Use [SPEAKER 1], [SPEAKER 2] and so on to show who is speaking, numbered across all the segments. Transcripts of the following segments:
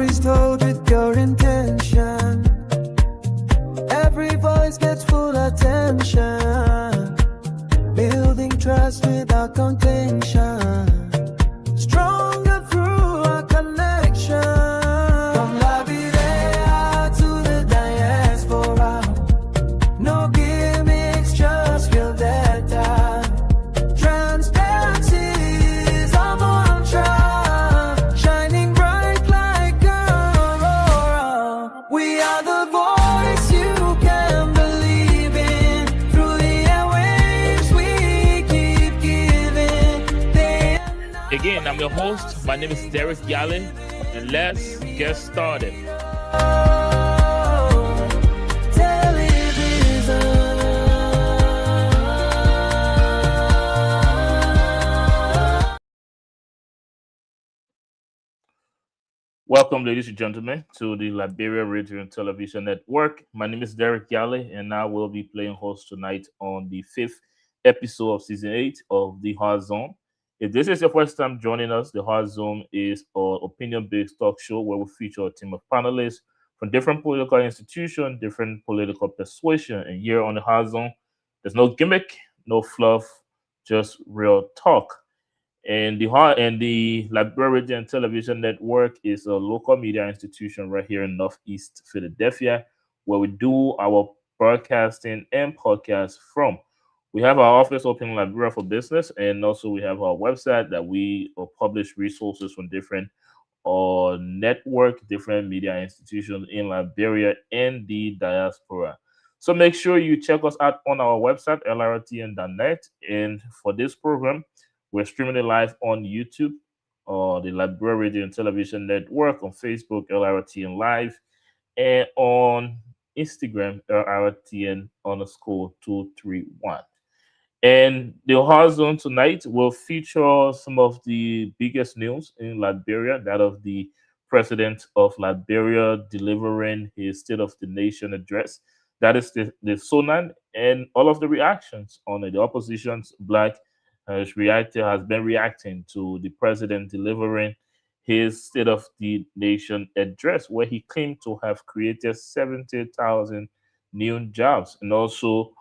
[SPEAKER 1] stories told with pure intention. Every voice gets full attention. Building trust without contention. Stronger through our connection. From La Videa to the diaspora. No gimmicks, just real data. Transparency is our mantra. Shining bright like an aurora. We are the voice you can believe in. Through the airwaves we keep giving. Day and night.
[SPEAKER 2] Again, I'm your host. My name is Derek Yale, and let's get started. Welcome, ladies and gentlemen, to the Liberia Radio and Television Network. My name is Derek Yale, and I will be playing host tonight on the 5th episode of Season 8 of The Hard Zone. If this is your first time joining us, The Hard Zone is an opinion-based talk show where we feature a team of panelists from different political institutions, different political persuasion. And here on The Hard Zone, there's no gimmick, no fluff, just real talk. And the Liberia and Television Network is a local media institution right here in Northeast Philadelphia, where we do our broadcasting and podcast from. We have our office open in Liberia for business, and also we have our website that we publish resources from different network, different media institutions in Liberia and the diaspora. So make sure you check us out on our website, lrtn.net. And for this program, we're streaming it live on YouTube, the Liberia Radio and Television Network, on Facebook, LRTN Live, and on Instagram, LRTN_231. And the Hard Zone tonight will feature some of the biggest news in Liberia, that of the President of Liberia delivering his State of the Nation address. That is the SONAN, and all of the reactions on it. The opposition's Black has been reacting to the president delivering his State of the Nation address, where he claimed to have created 70,000 new jobs, and also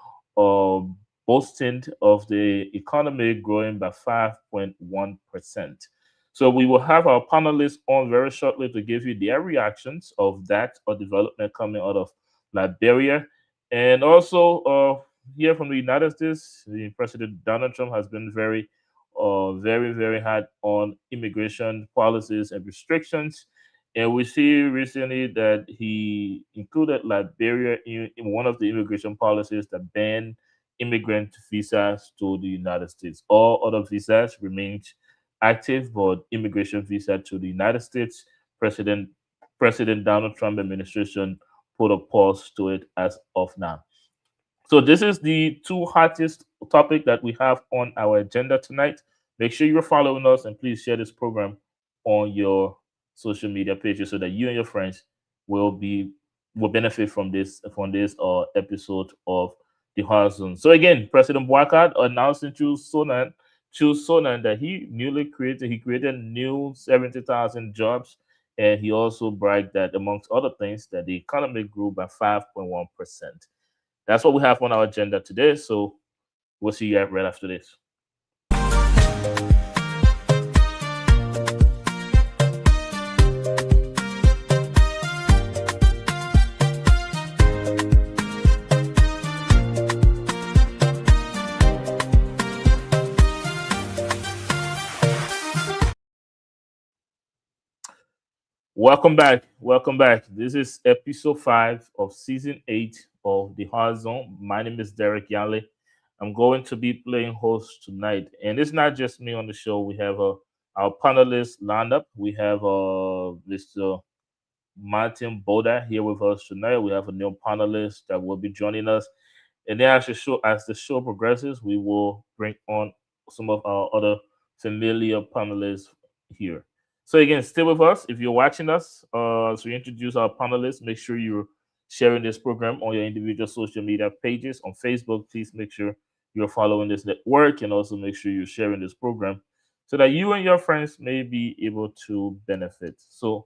[SPEAKER 2] boasting of the economy growing by 5.1%. So we will have our panelists on very shortly to give you their reactions of that or development coming out of Liberia, and also here from the United States. The President Donald Trump has been very hard on immigration policies and restrictions. And we see recently that he included Liberia in one of the immigration policies that banned immigrant visas to the United States. All other visas remain active, but immigration visa to the United States, President Donald Trump administration put a pause to it as of now. So this is the two hottest topic that we have on our agenda tonight. Make sure you're following us, and please share this program on your social media pages so that you and your friends will benefit from this episode of The Hard Zone. So again, President Boakai announcing through SONAN that he created new 70,000 jobs, and he also bragged that, amongst other things, that the economy grew by 5.1%. That's what we have on our agenda today. So we'll see you right after this. Welcome back. This is episode 5 of season 8 of The Hard Zone. My name is Derek Yale. I'm going to be playing host tonight, and it's not just me on the show. We have our panelists lined up. We have Mr. Martin Boda here with us tonight. We have a new panelist that will be joining us, and then as the show progresses, we will bring on some of our other familiar panelists here. So again, stay with us. If you're watching us, as we introduce our panelists, make sure you're sharing this program on your individual social media pages. On Facebook, please make sure you're following this network, and also make sure you're sharing this program so that you and your friends may be able to benefit. So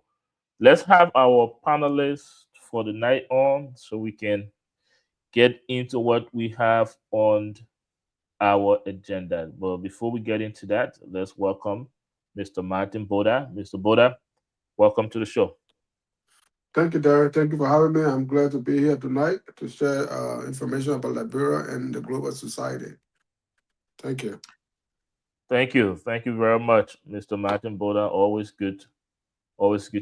[SPEAKER 2] let's have our panelists for the night on so we can get into what we have on our agenda. But before we get into that, let's welcome Mr. Martin Boda. Mr. Boda, welcome to the show.
[SPEAKER 3] Thank you, Derek. Thank you for having me. I'm glad to be here tonight to share information about Liberia and the global society. Thank you.
[SPEAKER 2] Thank you. Thank you very much, Mr. Martin Boda. Always good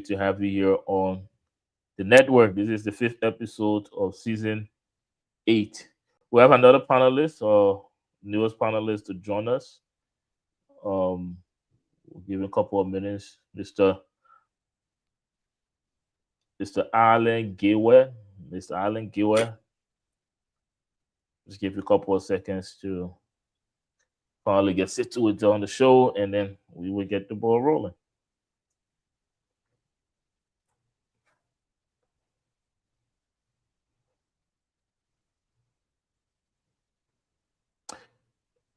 [SPEAKER 2] to have you here on the network. This is the fifth episode of season 8. We have another panelist or newest panelist to join us. We'll give him a couple of minutes. Mr. Alan Giwe. Mr. Alan Giwe. Just give you a couple of seconds to finally get situated on the show, and then we will get the ball rolling.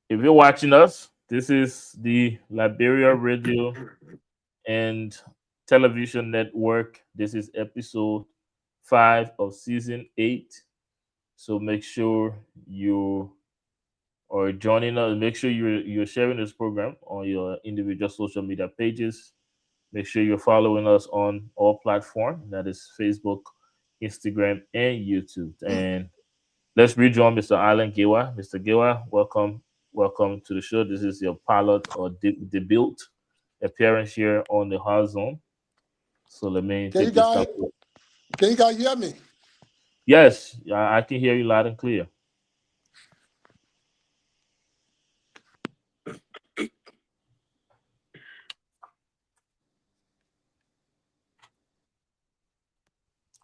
[SPEAKER 2] If you're watching us, this is the Liberia Radio and Television Network. This is episode 5 of season 8. So make sure you are joining us. Make sure you're sharing this program on your individual social media pages. Make sure you're following us on all platforms. That is Facebook, Instagram, and YouTube. And let's rejoin Mr. Alan Giwa. Mr. Giwa, welcome to the show. This is your pilot or debut appearance here on the Hard Zone. So let me
[SPEAKER 4] Can you guys hear me?
[SPEAKER 2] Yes, I can hear you loud and clear.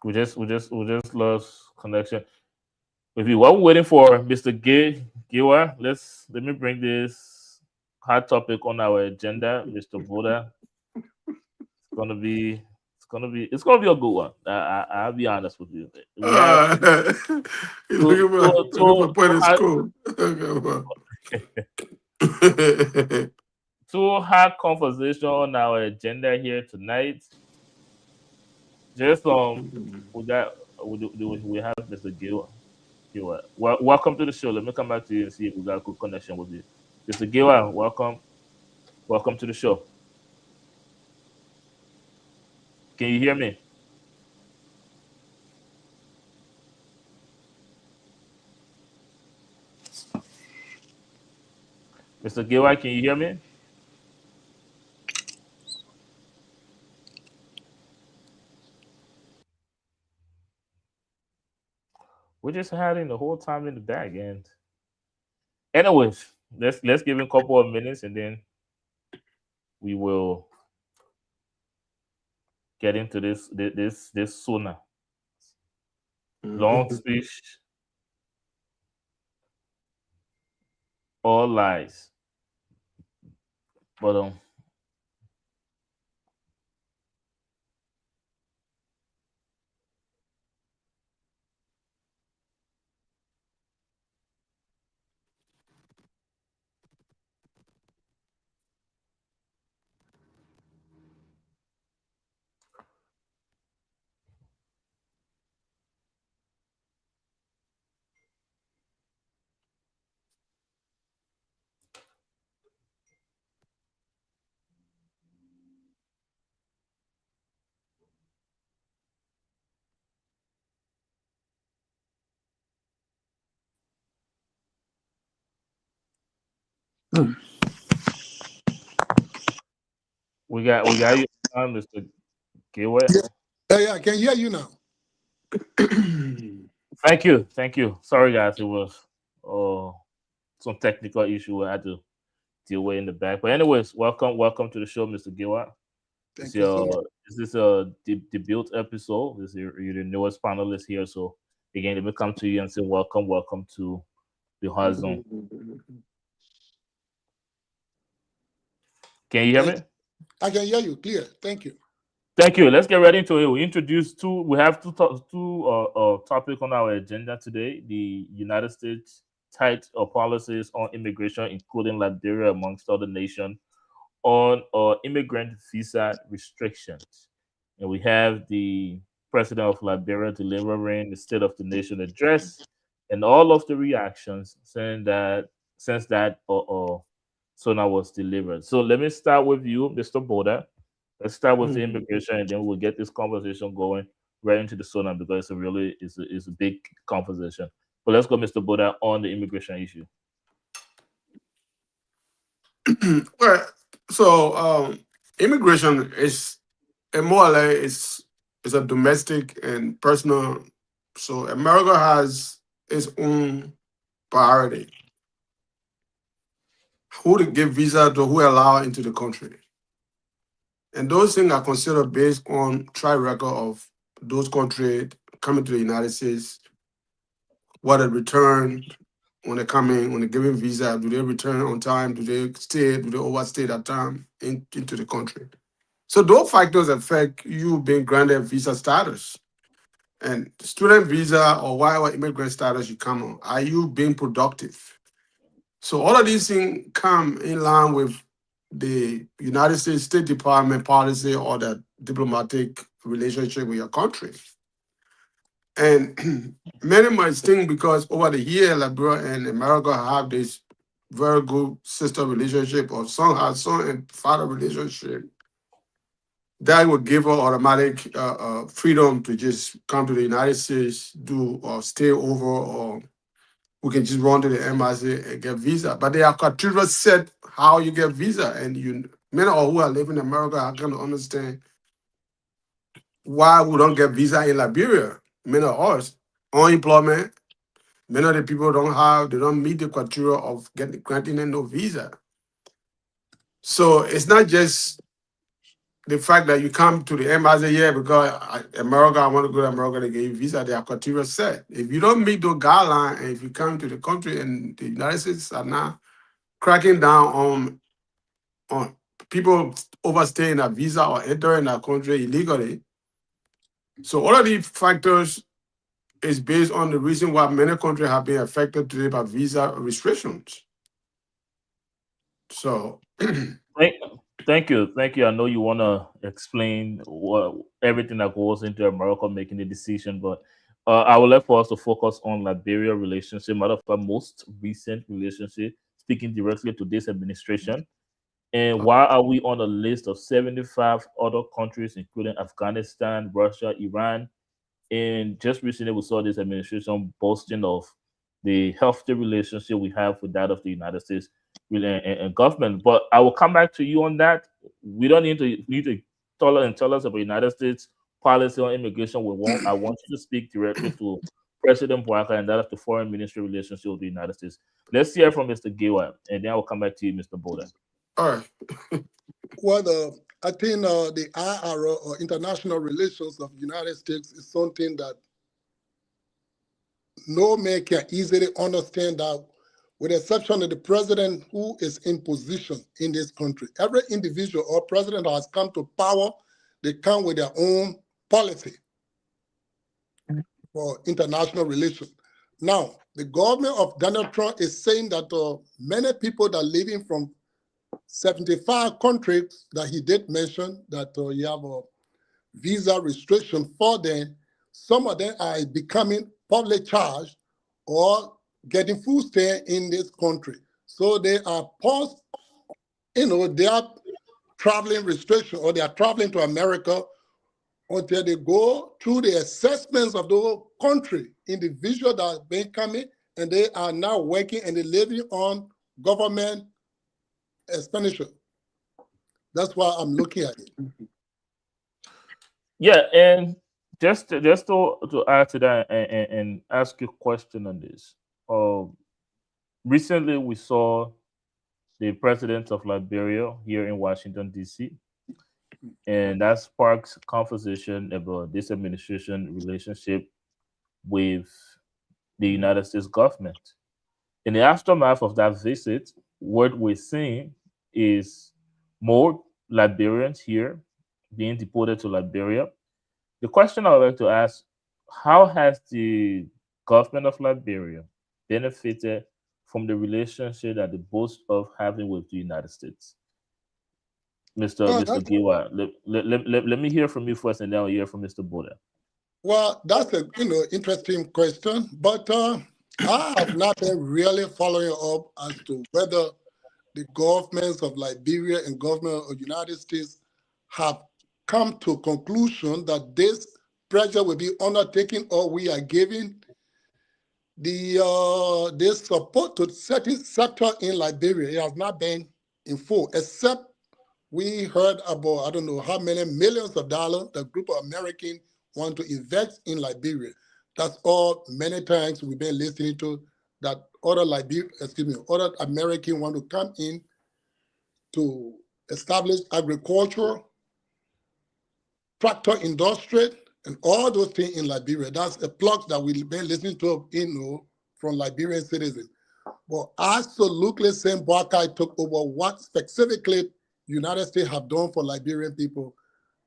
[SPEAKER 2] We just lost connection. While we're waiting for Mr. Giwa, let me bring this hot topic on our agenda, Mr. Voda. It's gonna be a good one. I'll be honest with you. Two hard conversation on our agenda here tonight. Just we have Mr. Giwa. Welcome to the show. Let me come back to you and see if we got a good connection with you. Mr. Giwa, welcome to the show. Can you hear me? Mr. Giwa, can you hear me? We're just hiding the whole time in the back end. Anyways, let's give him a couple of minutes and then we will get into this sooner. Long speech, all lies. But we got you on, Mr. Giwa.
[SPEAKER 4] Yeah, I can hear you now.
[SPEAKER 2] Thank you. Sorry guys, it was some technical issue I had to deal with in the back. But anyways, welcome to the show, Mr. Giwa.
[SPEAKER 4] Thank you so much.
[SPEAKER 2] Is this a debut episode? You're the newest panelist here, so again, let me come to you and say welcome to the Hard Zone. Can you hear me?
[SPEAKER 4] I can hear you clear. Thank you.
[SPEAKER 2] Thank you. Let's get right into it. We have two topics on our agenda today. The United States tight policies on immigration, including Liberia, amongst other nations, on immigrant visa restrictions. and we have the president of Liberia delivering the State of the Nation address, and all of the reactions since that SONA was delivered. So let me start with you, Mr. Boda. Let's start with the immigration, and then we'll get this conversation going right into the SONA because it's a big conversation. But let's go, Mr. Boda, on the immigration issue.
[SPEAKER 3] Well, so immigration is more or less is a domestic and personal. So America has its own priority. Who to give visa to, who allow into the country. And those things are considered based on track record of those countries coming to the United States, what they return when they come in, when they're given visa, do they return on time, do they stay, do they overstay that time into the country. So those factors affect you being granted visa status. And student visa or whatever immigrant status you come on, are you being productive? So all of these things come in line with the United States State Department policy or the diplomatic relationship with your country. And many might think because over the year, Liberia and America have this very good sister relationship, or son has son and father relationship, that would give her automatic freedom to just come to the United States, do or stay over, or we can just run to the embassy and get visa. But there are criteria set how you get visa, and many of who are living in America are going to understand why we don't get visa in Liberia. Many of us, unemployment, many of the people they don't meet the criteria of granting them no visa. So it's not just the fact that you come to the embassy here because America, I want to go to America to get you visa. There are criteria set. If you don't meet those guidelines, and if you come to the country and the United States are now cracking down on people overstaying a visa or entering a country illegally. So all of these factors is based on the reason why many countries have been affected today by visa restrictions. So
[SPEAKER 2] Thank you. I know you want to explain everything that goes into America making the decision, but I would like for us to focus on Liberia relationship, matter of fact, most recent relationship, speaking directly to this administration. And why are we on a list of 75 other countries, including Afghanistan, Russia, Iran? And just recently, we saw this administration boasting of the healthy relationship we have with that of the United States and government. But I will come back to you on that. We don't need to tell us about United States policy on immigration. I want you to speak directly to President Bouaka and that of the foreign ministry relationship with the United States. Let's hear from Mr. Giwa, and then I will come back to you, Mr. Boda.
[SPEAKER 3] All right.
[SPEAKER 4] Well, I think the IRO, or international relations of the United States, is something that no man can easily understand, that with the exception of the president who is in position in this country. Every individual or president has come to power, they come with their own policy for international relations. Now, the government of Donald Trump is saying that many people that are living from 75 countries that he did mention, that you have a visa restriction for them. Some of them are becoming public charge or getting food stamp in this country. So they are they are traveling restriction, or they are traveling to America until they go through the assessments of the country, individuals that have been coming, and they are now working and they're living on government expenditure. That's why I'm looking at it.
[SPEAKER 2] Yeah, and just to add to that and ask you a question on this. Recently, we saw the president of Liberia here in Washington, D.C., and that sparks conversation about this administration relationship with the United States government. In the aftermath of that visit, what we're seeing is more Liberians here being deported to Liberia. The question I would like to ask, how has the government of Liberia benefited from the relationship that they boast of having with the United States? Mr.
[SPEAKER 4] Well,
[SPEAKER 2] Mr. Giwa. Let me hear from you first, and then I'll hear from Mr. Boda.
[SPEAKER 4] well, that's a interesting question, but I have not been really following up as to whether the governments of Liberia and government of the United States have come to a conclusion that this pressure will be undertaken, or we are giving the this support to certain sector in Liberia. It has not been in full, except we heard about, I don't know how many millions of dollars the group of Americans want to invest in Liberia. That's all many times we've been listening to, that other Americans want to come in to establish agriculture, tractor industry, and all those things in Liberia. That's a plug that we've been listening to, from Liberian citizens. But absolutely saying Boakai took over, what specifically United States have done for Liberian people,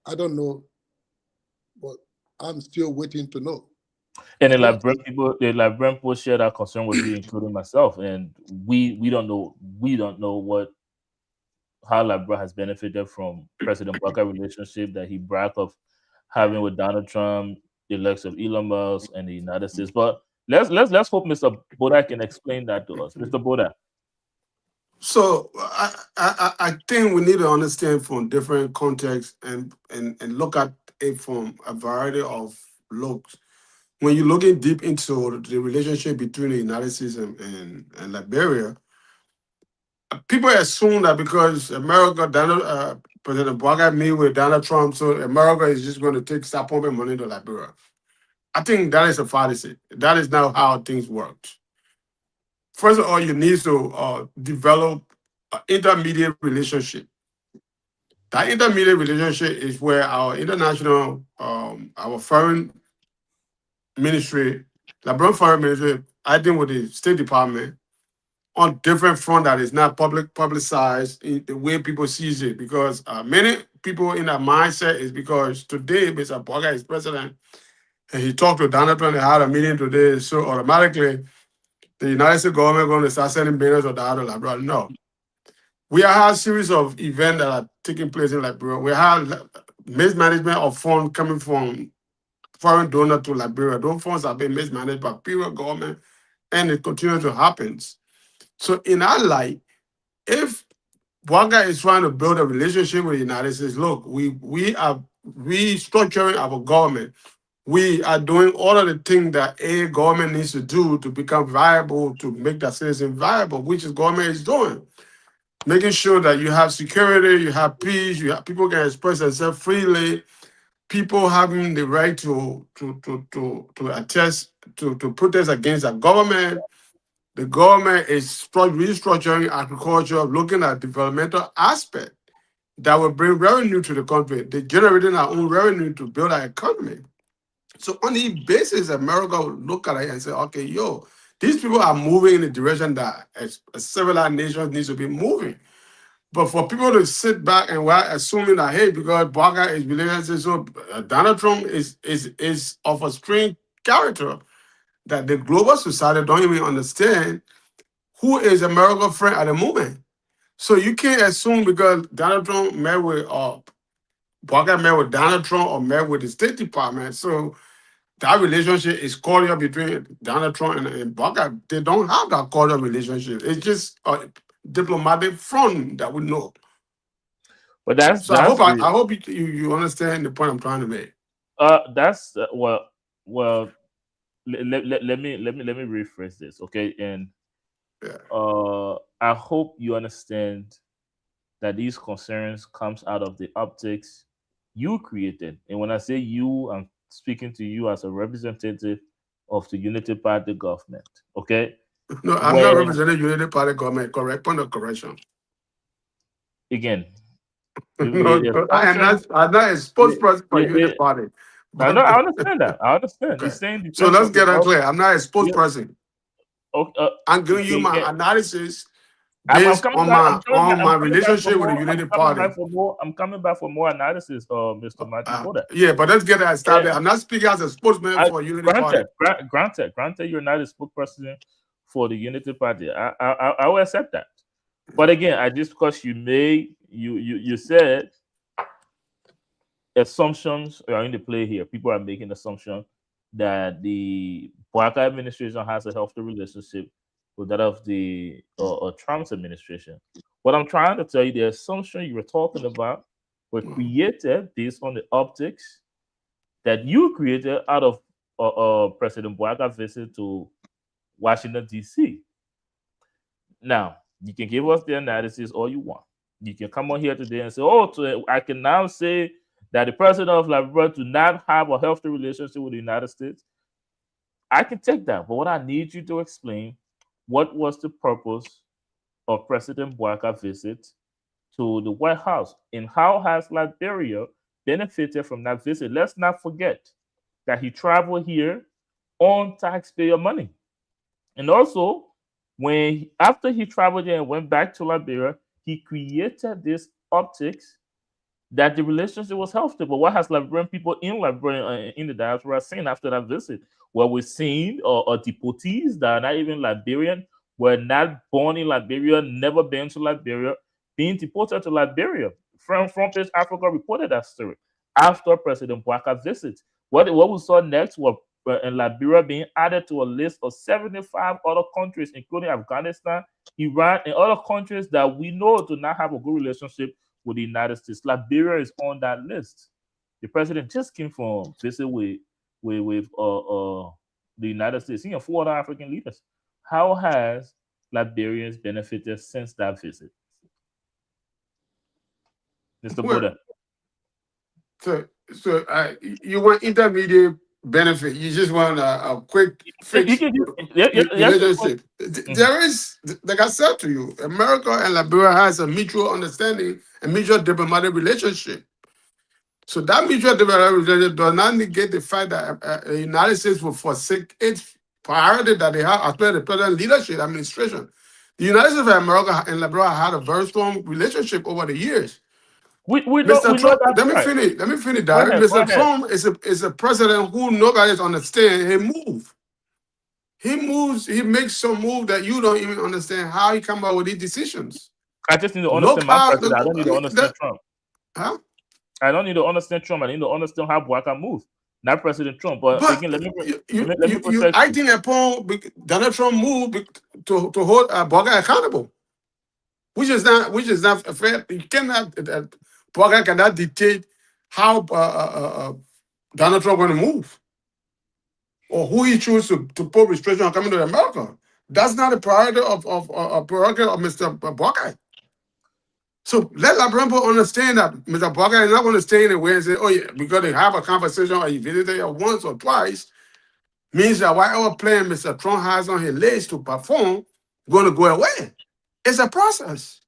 [SPEAKER 4] I don't know, but I'm still waiting to know.
[SPEAKER 2] And the Liberian people share that concern with you, including myself. And we don't know how Liberia has benefited from President Boakai relationship that he bragged of having with Donald Trump, the likes of Elon Musk, and the United States. But let's hope Mr. Boda can explain that to us. Mr. Boda.
[SPEAKER 3] So I think we need to understand from different contexts and look at it from a variety of looks. When you're looking deep into the relationship between the United States and Liberia, people assume that because President Boakai met with Donald Trump, so America is just going to start pumping money to Liberia. I think that is a fallacy. That is not how things work. First of all, you need to develop an intermediate relationship. That intermediate relationship is where our international, our foreign ministry, Liberian foreign ministry, I think with the State Department, on different front that is not publicized in the way people sees it. Because many people in that mindset is because today Mr. Boakai is president, and he talked to Donald Trump, they had a meeting today, so automatically the United States government going to start sending billions of dollars to Liberia. No. We have a series of events that are taking place in Liberia. We have mismanagement of funds coming from foreign donors to Liberia. Those funds have been mismanaged by period government, and it continues to happen. So in our light, if Boakai is trying to build a relationship with the United States, look, we are restructuring our government. We are doing all of the things that a government needs to do to become viable, to make that citizen viable, which the government is doing. Making sure that you have security, you have peace, you have people can express themselves freely, people having the right to protest against the government. The government is restructuring agriculture, looking at developmental aspect that will bring revenue to the country. They're generating our own revenue to build our economy. So on the basis, America will look at it and say, okay, these people are moving in the direction that a civilized nation needs to be moving. But for people to sit back and assuming that, hey, because Boakai is related, so Donald Trump is of a strange character, that the global society don't even understand who is America's friend at the moment. So you can't assume because Donald Trump met with Boakai met with Donald Trump or met with the State Department. So that relationship is cordial between Donald Trump and Boakai. They don't have that cordial relationship. It's just a diplomatic front that we know.
[SPEAKER 2] But I
[SPEAKER 3] hope you understand the point I'm trying to make.
[SPEAKER 2] Well. Let me rephrase this, okay? And I hope you understand that these concerns comes out of the optics you created. And when I say you, I'm speaking to you as a representative of the Unity Party government, okay?
[SPEAKER 3] No, I'm not representing Unity Party government. Correct point of correction.
[SPEAKER 2] Again,
[SPEAKER 3] no, I'm not a spokesperson for Unity Party.
[SPEAKER 2] I understand that. I understand. Okay. You're saying
[SPEAKER 3] so let's get that clear. I'm not a spokesperson.
[SPEAKER 2] Okay,
[SPEAKER 3] I'm giving you my analysis based on my relationship with the Unity Party.
[SPEAKER 2] I'm coming back for more analysis, Mr. Matthew Boda.
[SPEAKER 3] Yeah, but let's get that established. I'm not speaking as a spokesman for Unity Party.
[SPEAKER 2] Granted, you're not a spokesperson for the Unity Party. I will accept that. But again, just because you may you said assumptions are in the play here. People are making assumption that the Boakai administration has a healthy relationship with that of the Trump's administration. What I'm trying to tell you, the assumption you were talking about were created based on the optics that you created out of President Boakai's visit to Washington, D.C. Now, you can give us the analysis all you want. You can come on here today and say, I can now say that the president of Liberia do not have a healthy relationship with the United States. I can take that, but what I need you to explain, what was the purpose of President Boakai's visit to the White House, and how has Liberia benefited from that visit? Let's not forget that he traveled here on taxpayer money. And also, after he traveled here and went back to Liberia, he created this optics that the relationship was healthy. But what has Liberian people in Liberia in the diaspora seen after that visit? Well, we're seeing deportees that are not even Liberian, were not born in Liberia, never been to Liberia, being deported to Liberia. Front Page Africa reported that story after President Boakai's visit. What we saw next was Liberia being added to a list of 75 other countries, including Afghanistan, Iran, and other countries that we know do not have a good relationship with the United States. Liberia is on that list. The president just came from visit with the United States, and 4 other African leaders. How has Liberians benefited since that visit, Mr. Buddha?
[SPEAKER 3] So you want intermediate benefit. You just want a quick fix relationship. There is, like I said to you, America and Liberia has a mutual understanding, a mutual diplomatic relationship. So that mutual diplomatic relationship does not negate the fact that the United States will forsake its priority that they have as per the present leadership administration. The United States of America and Liberia had a very strong relationship over the years. Mr. Trump, let me finish that. Mr. Trump is a president who nobody understands. He moves, he makes some move that you don't even understand how he come up with these decisions.
[SPEAKER 2] I just need to understand my president. I don't need to understand Trump.
[SPEAKER 3] Huh?
[SPEAKER 2] I don't need to understand Trump. I need to understand how Boakai moves. Not President Trump. But again, let me
[SPEAKER 3] you acting upon Donald Trump move to hold Boakai accountable, which is not fair. You cannot. Boakai cannot dictate how Donald Trump going to move or who he chooses to put restriction on coming to America. That's not a priority of prerogative of Mr. Boakai. So let Liberian people understand that Mr. Boakai is not going to stay in the way and say, oh yeah, because they have a conversation or you visited here once or twice, means that whatever plan Mr. Trump has on his list to perform going to go away. It's a process.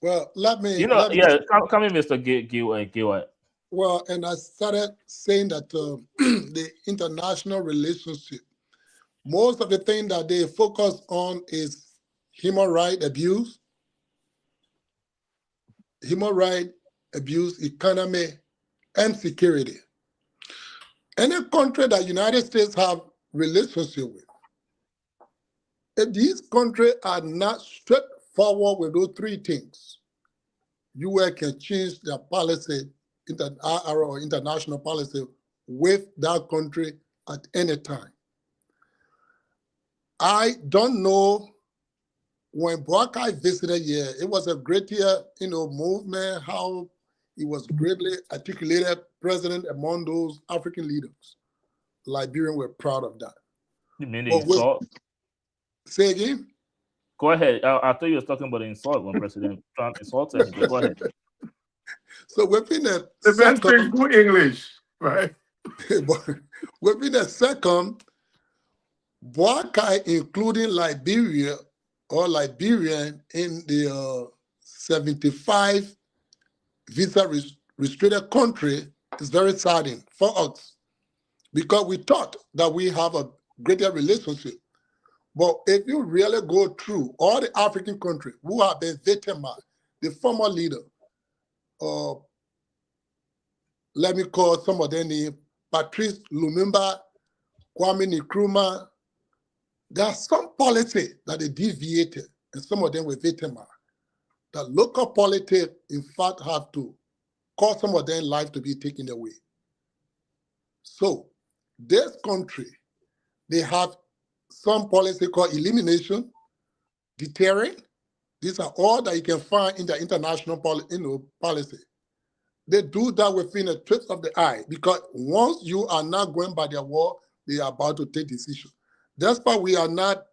[SPEAKER 4] Well, let me
[SPEAKER 2] come in, Mr. Gilway.
[SPEAKER 4] Well, and I started saying that the international relationship, most of the thing that they focus on is human rights abuse, economy, and security. Any country that United States have relationship with, if these countries are not straightforward with those 3 things, US can change their policy, or international policy with that country at any time. I don't know when Boakai visited here, it was a great movement, how he was greatly articulated president among those African leaders. Liberians were proud of that.
[SPEAKER 2] You mean the insult?
[SPEAKER 4] Say again?
[SPEAKER 2] Go ahead. I thought you were talking about the insult when President Trump insulted him. Go ahead.
[SPEAKER 4] So within a
[SPEAKER 3] second, good English, right?
[SPEAKER 4] Within a second, Boakai, including Liberia or Liberian in the 75 visa restricted country is very saddening for us because we thought that we have a greater relationship. But if you really go through all the African countries who have been victimized, the former leader, let me call some of their names, Patrice Lumumba, Kwame Nkrumah, there are some policy that they deviated and some of them were victimized. that local politics, in fact, have to cause some of their life to be taken away. So this country, they have some policy called elimination, deterrent. These are all that you can find in the international policy. They do that within a twist of the eye, because once you are not going by their word, they are about to take decisions. That's why we are not,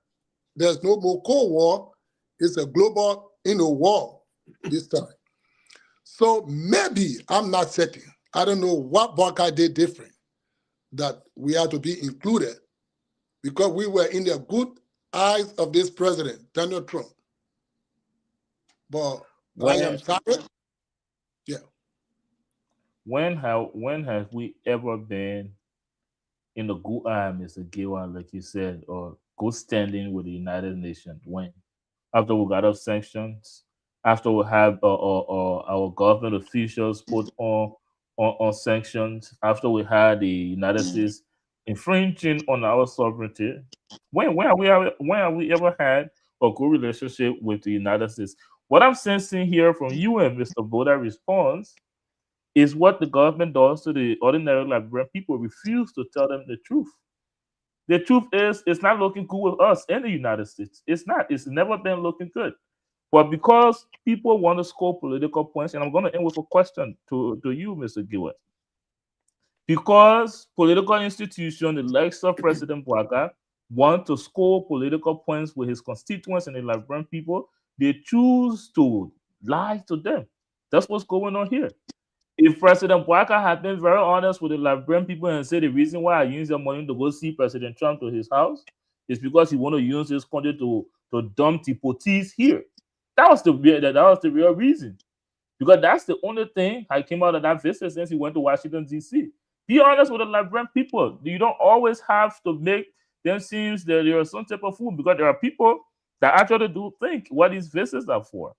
[SPEAKER 4] there's no more Cold War. It's a global war this time. So maybe, I'm not certain, I don't know what Barker did different, that we are to be included, because we were in the good eyes of this president, Donald Trump. But I am sorry. Yeah.
[SPEAKER 2] When have we ever been in the good eye, Mr. Giwa, like you said, or good standing with the United Nations? When? After we got off sanctions, after we have our government officials put on sanctions, after we had the United States infringing on our sovereignty, when have we ever had a good relationship with the United States? What I'm sensing here from you and Mr. Boda's response is what the government does to the ordinary Liberian people. Refuse to tell them the truth. The truth is, it's not looking good with us in the United States. It's not. It's never been looking good. But because people want to score political points, and I'm going to end with a question to you, Mr. Giwa. Because political institutions, the likes of President Bouaga, want to score political points with his constituents and the Liberian people, they choose to lie to them. That's what's going on here. If President Bouaga had been very honest with the Liberian people and said the reason why I use the money to go see President Trump to his house is because he want to use his country to dump deportees here. That was the real reason. Because that's the only thing I came out of that visit since he went to Washington, D.C. Be honest with the Liberian people. You don't always have to make them seem that there is some type of fool, because there are people that actually do think what these visits are for.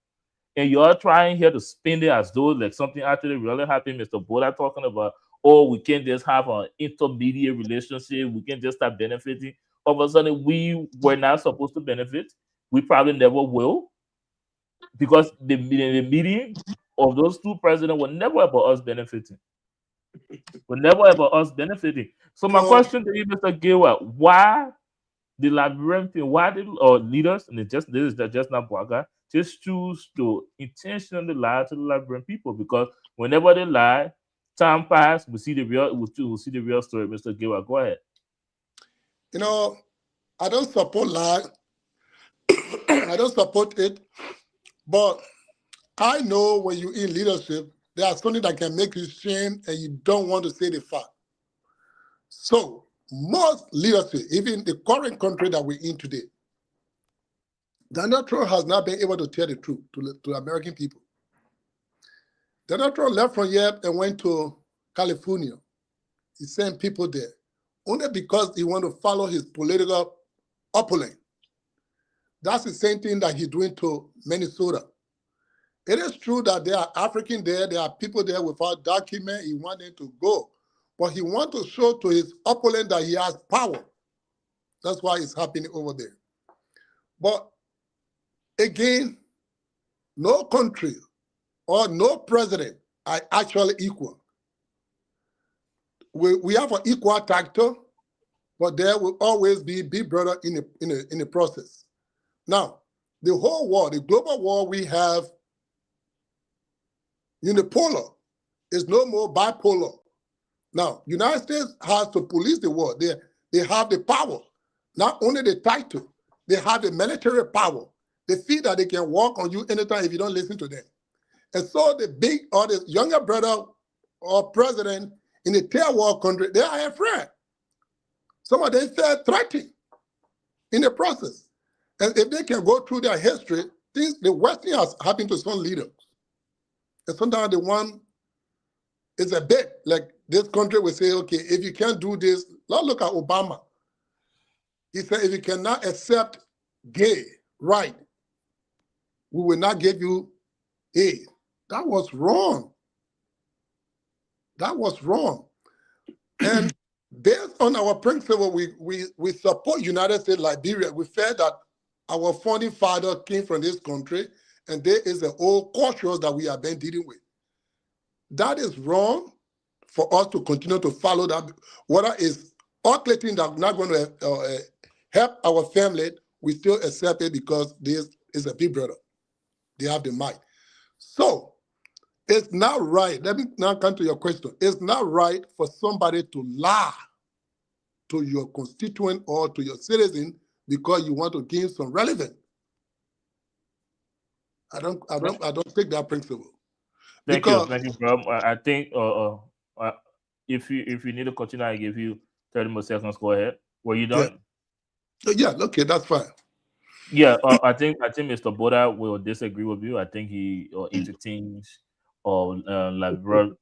[SPEAKER 2] And you're trying here to spin it as though like something actually really happened. Mr. Boda talking about, oh, we can't just have an intermediate relationship. We can't just start benefiting. All of a sudden, we were not supposed to benefit. We probably never will. Because the meeting of those two presidents were never about us benefiting. Were never about us benefiting. So my question to you, Mr. Giwa, why the Liberian people, why did leaders, and this is just not Bouaga, just choose to intentionally lie to the Liberian people? Because whenever they lie, time passes, we see the real story. Mr. Giwa, go ahead.
[SPEAKER 4] You know, I don't support lie. I don't support it. But I know when you're in leadership, there's something that can make you shame and you don't want to say the fact. So most leadership, even the current country that we're in today, Donald Trump has not been able to tell the truth to American people. Donald Trump left from here and went to California. He sent people there only because he wanted to follow his political opponent. That's the same thing that he's doing to Minnesota. It is true that there are Africans there, there are people there without document. He wanted to go, but he wants to show to his opponent that he has power. That's why it's happening over there. But again, no country or no president are actually equal. We have an equal factor, but there will always be big brother in the process. Now, the whole war, the global war we have, unipolar is no more bipolar. Now, United States has to police the war. They have the power, not only the title, they have the military power. They feel that they can walk on you anytime if you don't listen to them. And so the big or the younger brother or president in the third world country, they are afraid. Some of them feel threatened in the process. And if they can go through their history, things, the worst thing has happened to some leaders. And sometimes the one is a bit like this country will say, okay, if you can't do this, let's look at Obama. He said, if you cannot accept gay right, we will not give you aid. That was wrong. That was wrong. And based on our principle, we support United States Liberia. We felt that our founding father came from this country, and there is the old cultures that we have been dealing with. That is wrong for us to continue to follow that. Whether it's ugly thing that's not going to help our family, we still accept it because this is a big brother. They have the mic. So it's not right. Let me now come to your question. It's not right for somebody to lie to your constituent or to your citizen because you want to gain some relevance. I don't take that principle.
[SPEAKER 2] Thank you, bro. I think if you need to continue, I give you 30 more seconds. Go ahead. Were you done?
[SPEAKER 4] Yeah, okay, that's fine.
[SPEAKER 2] Yeah, I think Mr. Boda will disagree with you. I think he entertains Liberian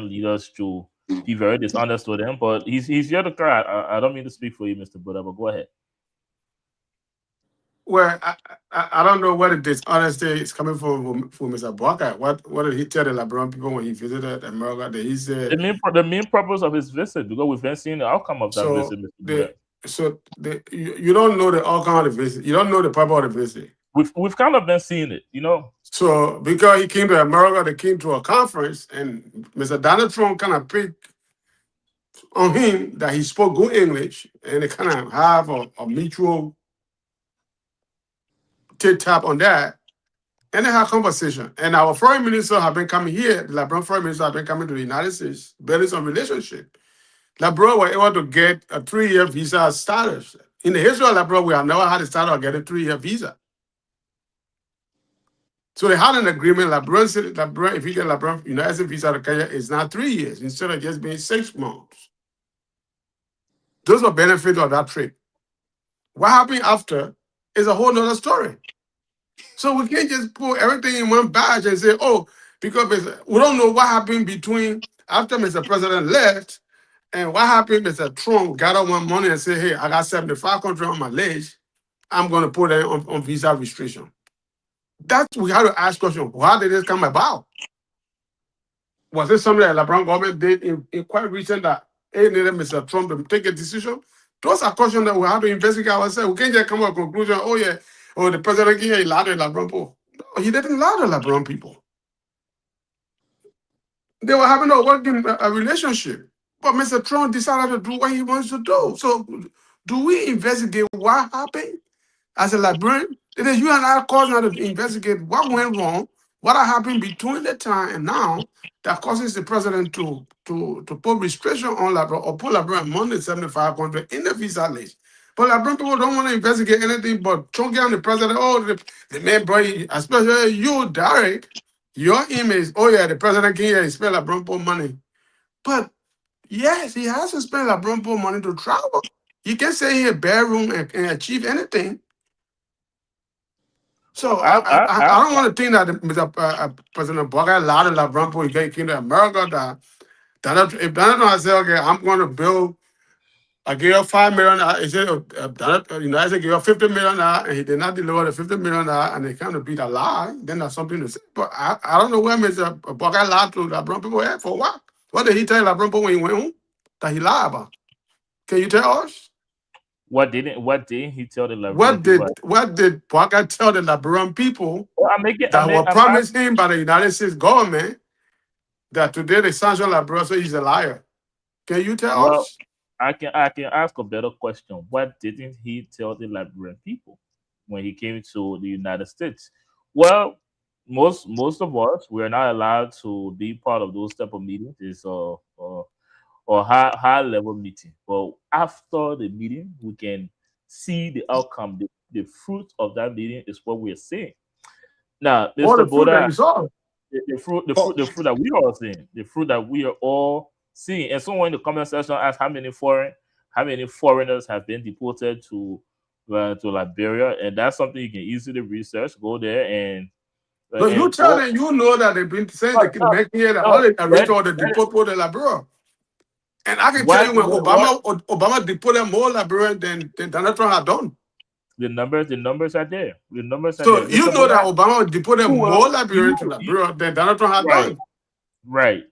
[SPEAKER 2] leaders to be very dishonest with him. But he's here to cry. I don't mean to speak for you, Mr. Boda, but go ahead.
[SPEAKER 3] Well, I don't know where the dishonesty is coming from Mr. Walker. What did he tell the Liberian people when he visited America? That he said
[SPEAKER 2] the main purpose of his visit, because we've been seeing the outcome of that visit, Mr. Boda.
[SPEAKER 3] You don't know the outcome of the visit. You don't know the purpose of the visit.
[SPEAKER 2] We've kind of been seeing it, you know.
[SPEAKER 3] So because he came to America, they came to a conference, and Mr. Donald Trump kind of picked on him that he spoke good English, and they kind of have a mutual tap on that, and they have conversation. And our foreign minister have been coming here. The Liberian foreign minister have been coming to the United States, building some relationship. Liberia were able to get a 3-year visa status. In the history of Liberia, we have never had a status of getting a 3-year visa. So they had an agreement. Liberia, if you get Liberian United States visa to Kenya, it's now 3 years instead of just being 6 months. Those are benefits of that trip. What happened after is a whole nother story. So we can't just put everything in one batch and say, oh, because we don't know what happened between after Mr. President left and what happened. Mr. Trump got up one morning and said, hey, I got 75 countries on my list. I'm going to put it on visa restriction. That's we have to ask questions. How did this come about? Was it something that the Liberian government did in quite recent that needed Mr. Trump to take a decision? Those are questions that we have to investigate ourselves. We can't just come to a conclusion, the president here, he lied to the Liberian people. No, he didn't lie to the Liberian people. They were having a working relationship. But Mr. Trump decided to do what he wants to do. So do we investigate what happened as a Liberian? It is you and I cause now to investigate what went wrong, what happened between the time and now that causes the president to put restriction on Liberia or put Liberia among the 75 countries in the visa list. But Liberian people don't want to investigate anything but chunking on the president. Oh, the man, bro, especially you, Derek, your image, the president came here and spent Liberian people money. But yes, he has to spend Liberian people money to travel. You can't stay in a bedroom and achieve anything. So I don't want to think that Mr. President Boga allowed the Liberian people he came to America if Donald Trump said, okay, I'm going to build, I give you $5 million. He said, United States give you $50 million, and he did not deliver the $50 million, and they kind of beat a lie. Then that's something to say. But I don't know where Mr. Boga lied to the Liberian people at for what? What did he tell the Liberian people when he went home that he lied about? Can you tell us?
[SPEAKER 2] What did he tell the Liberian people?
[SPEAKER 3] What did Boga tell the Liberian people that were promised him by the United States government that today they sanction Liberia, so he's a liar? Can you tell us?
[SPEAKER 2] I can ask a better question. What didn't he tell the Liberian people when he came to the United States? Well, most of us, we're not allowed to be part of those type of meetings. It's or high level meeting. But after the meeting, we can see the outcome. The fruit of that meeting is what we are seeing. Now, Mr. Boda, the fruit that we are seeing, the fruit that we are all seeing. And someone in the comment section asked how many foreigners have been deported to Liberia, and that's something you can easily research. Go there and.
[SPEAKER 3] So you tell them you know that they've been saying they can make here that all the original the deport to Liberia. And I can tell you when Obama deported more Liberians than Donald Trump had done.
[SPEAKER 2] The numbers are there.
[SPEAKER 3] So you know that Obama deported more Liberians to Liberia than Donald Trump had done.
[SPEAKER 2] Right.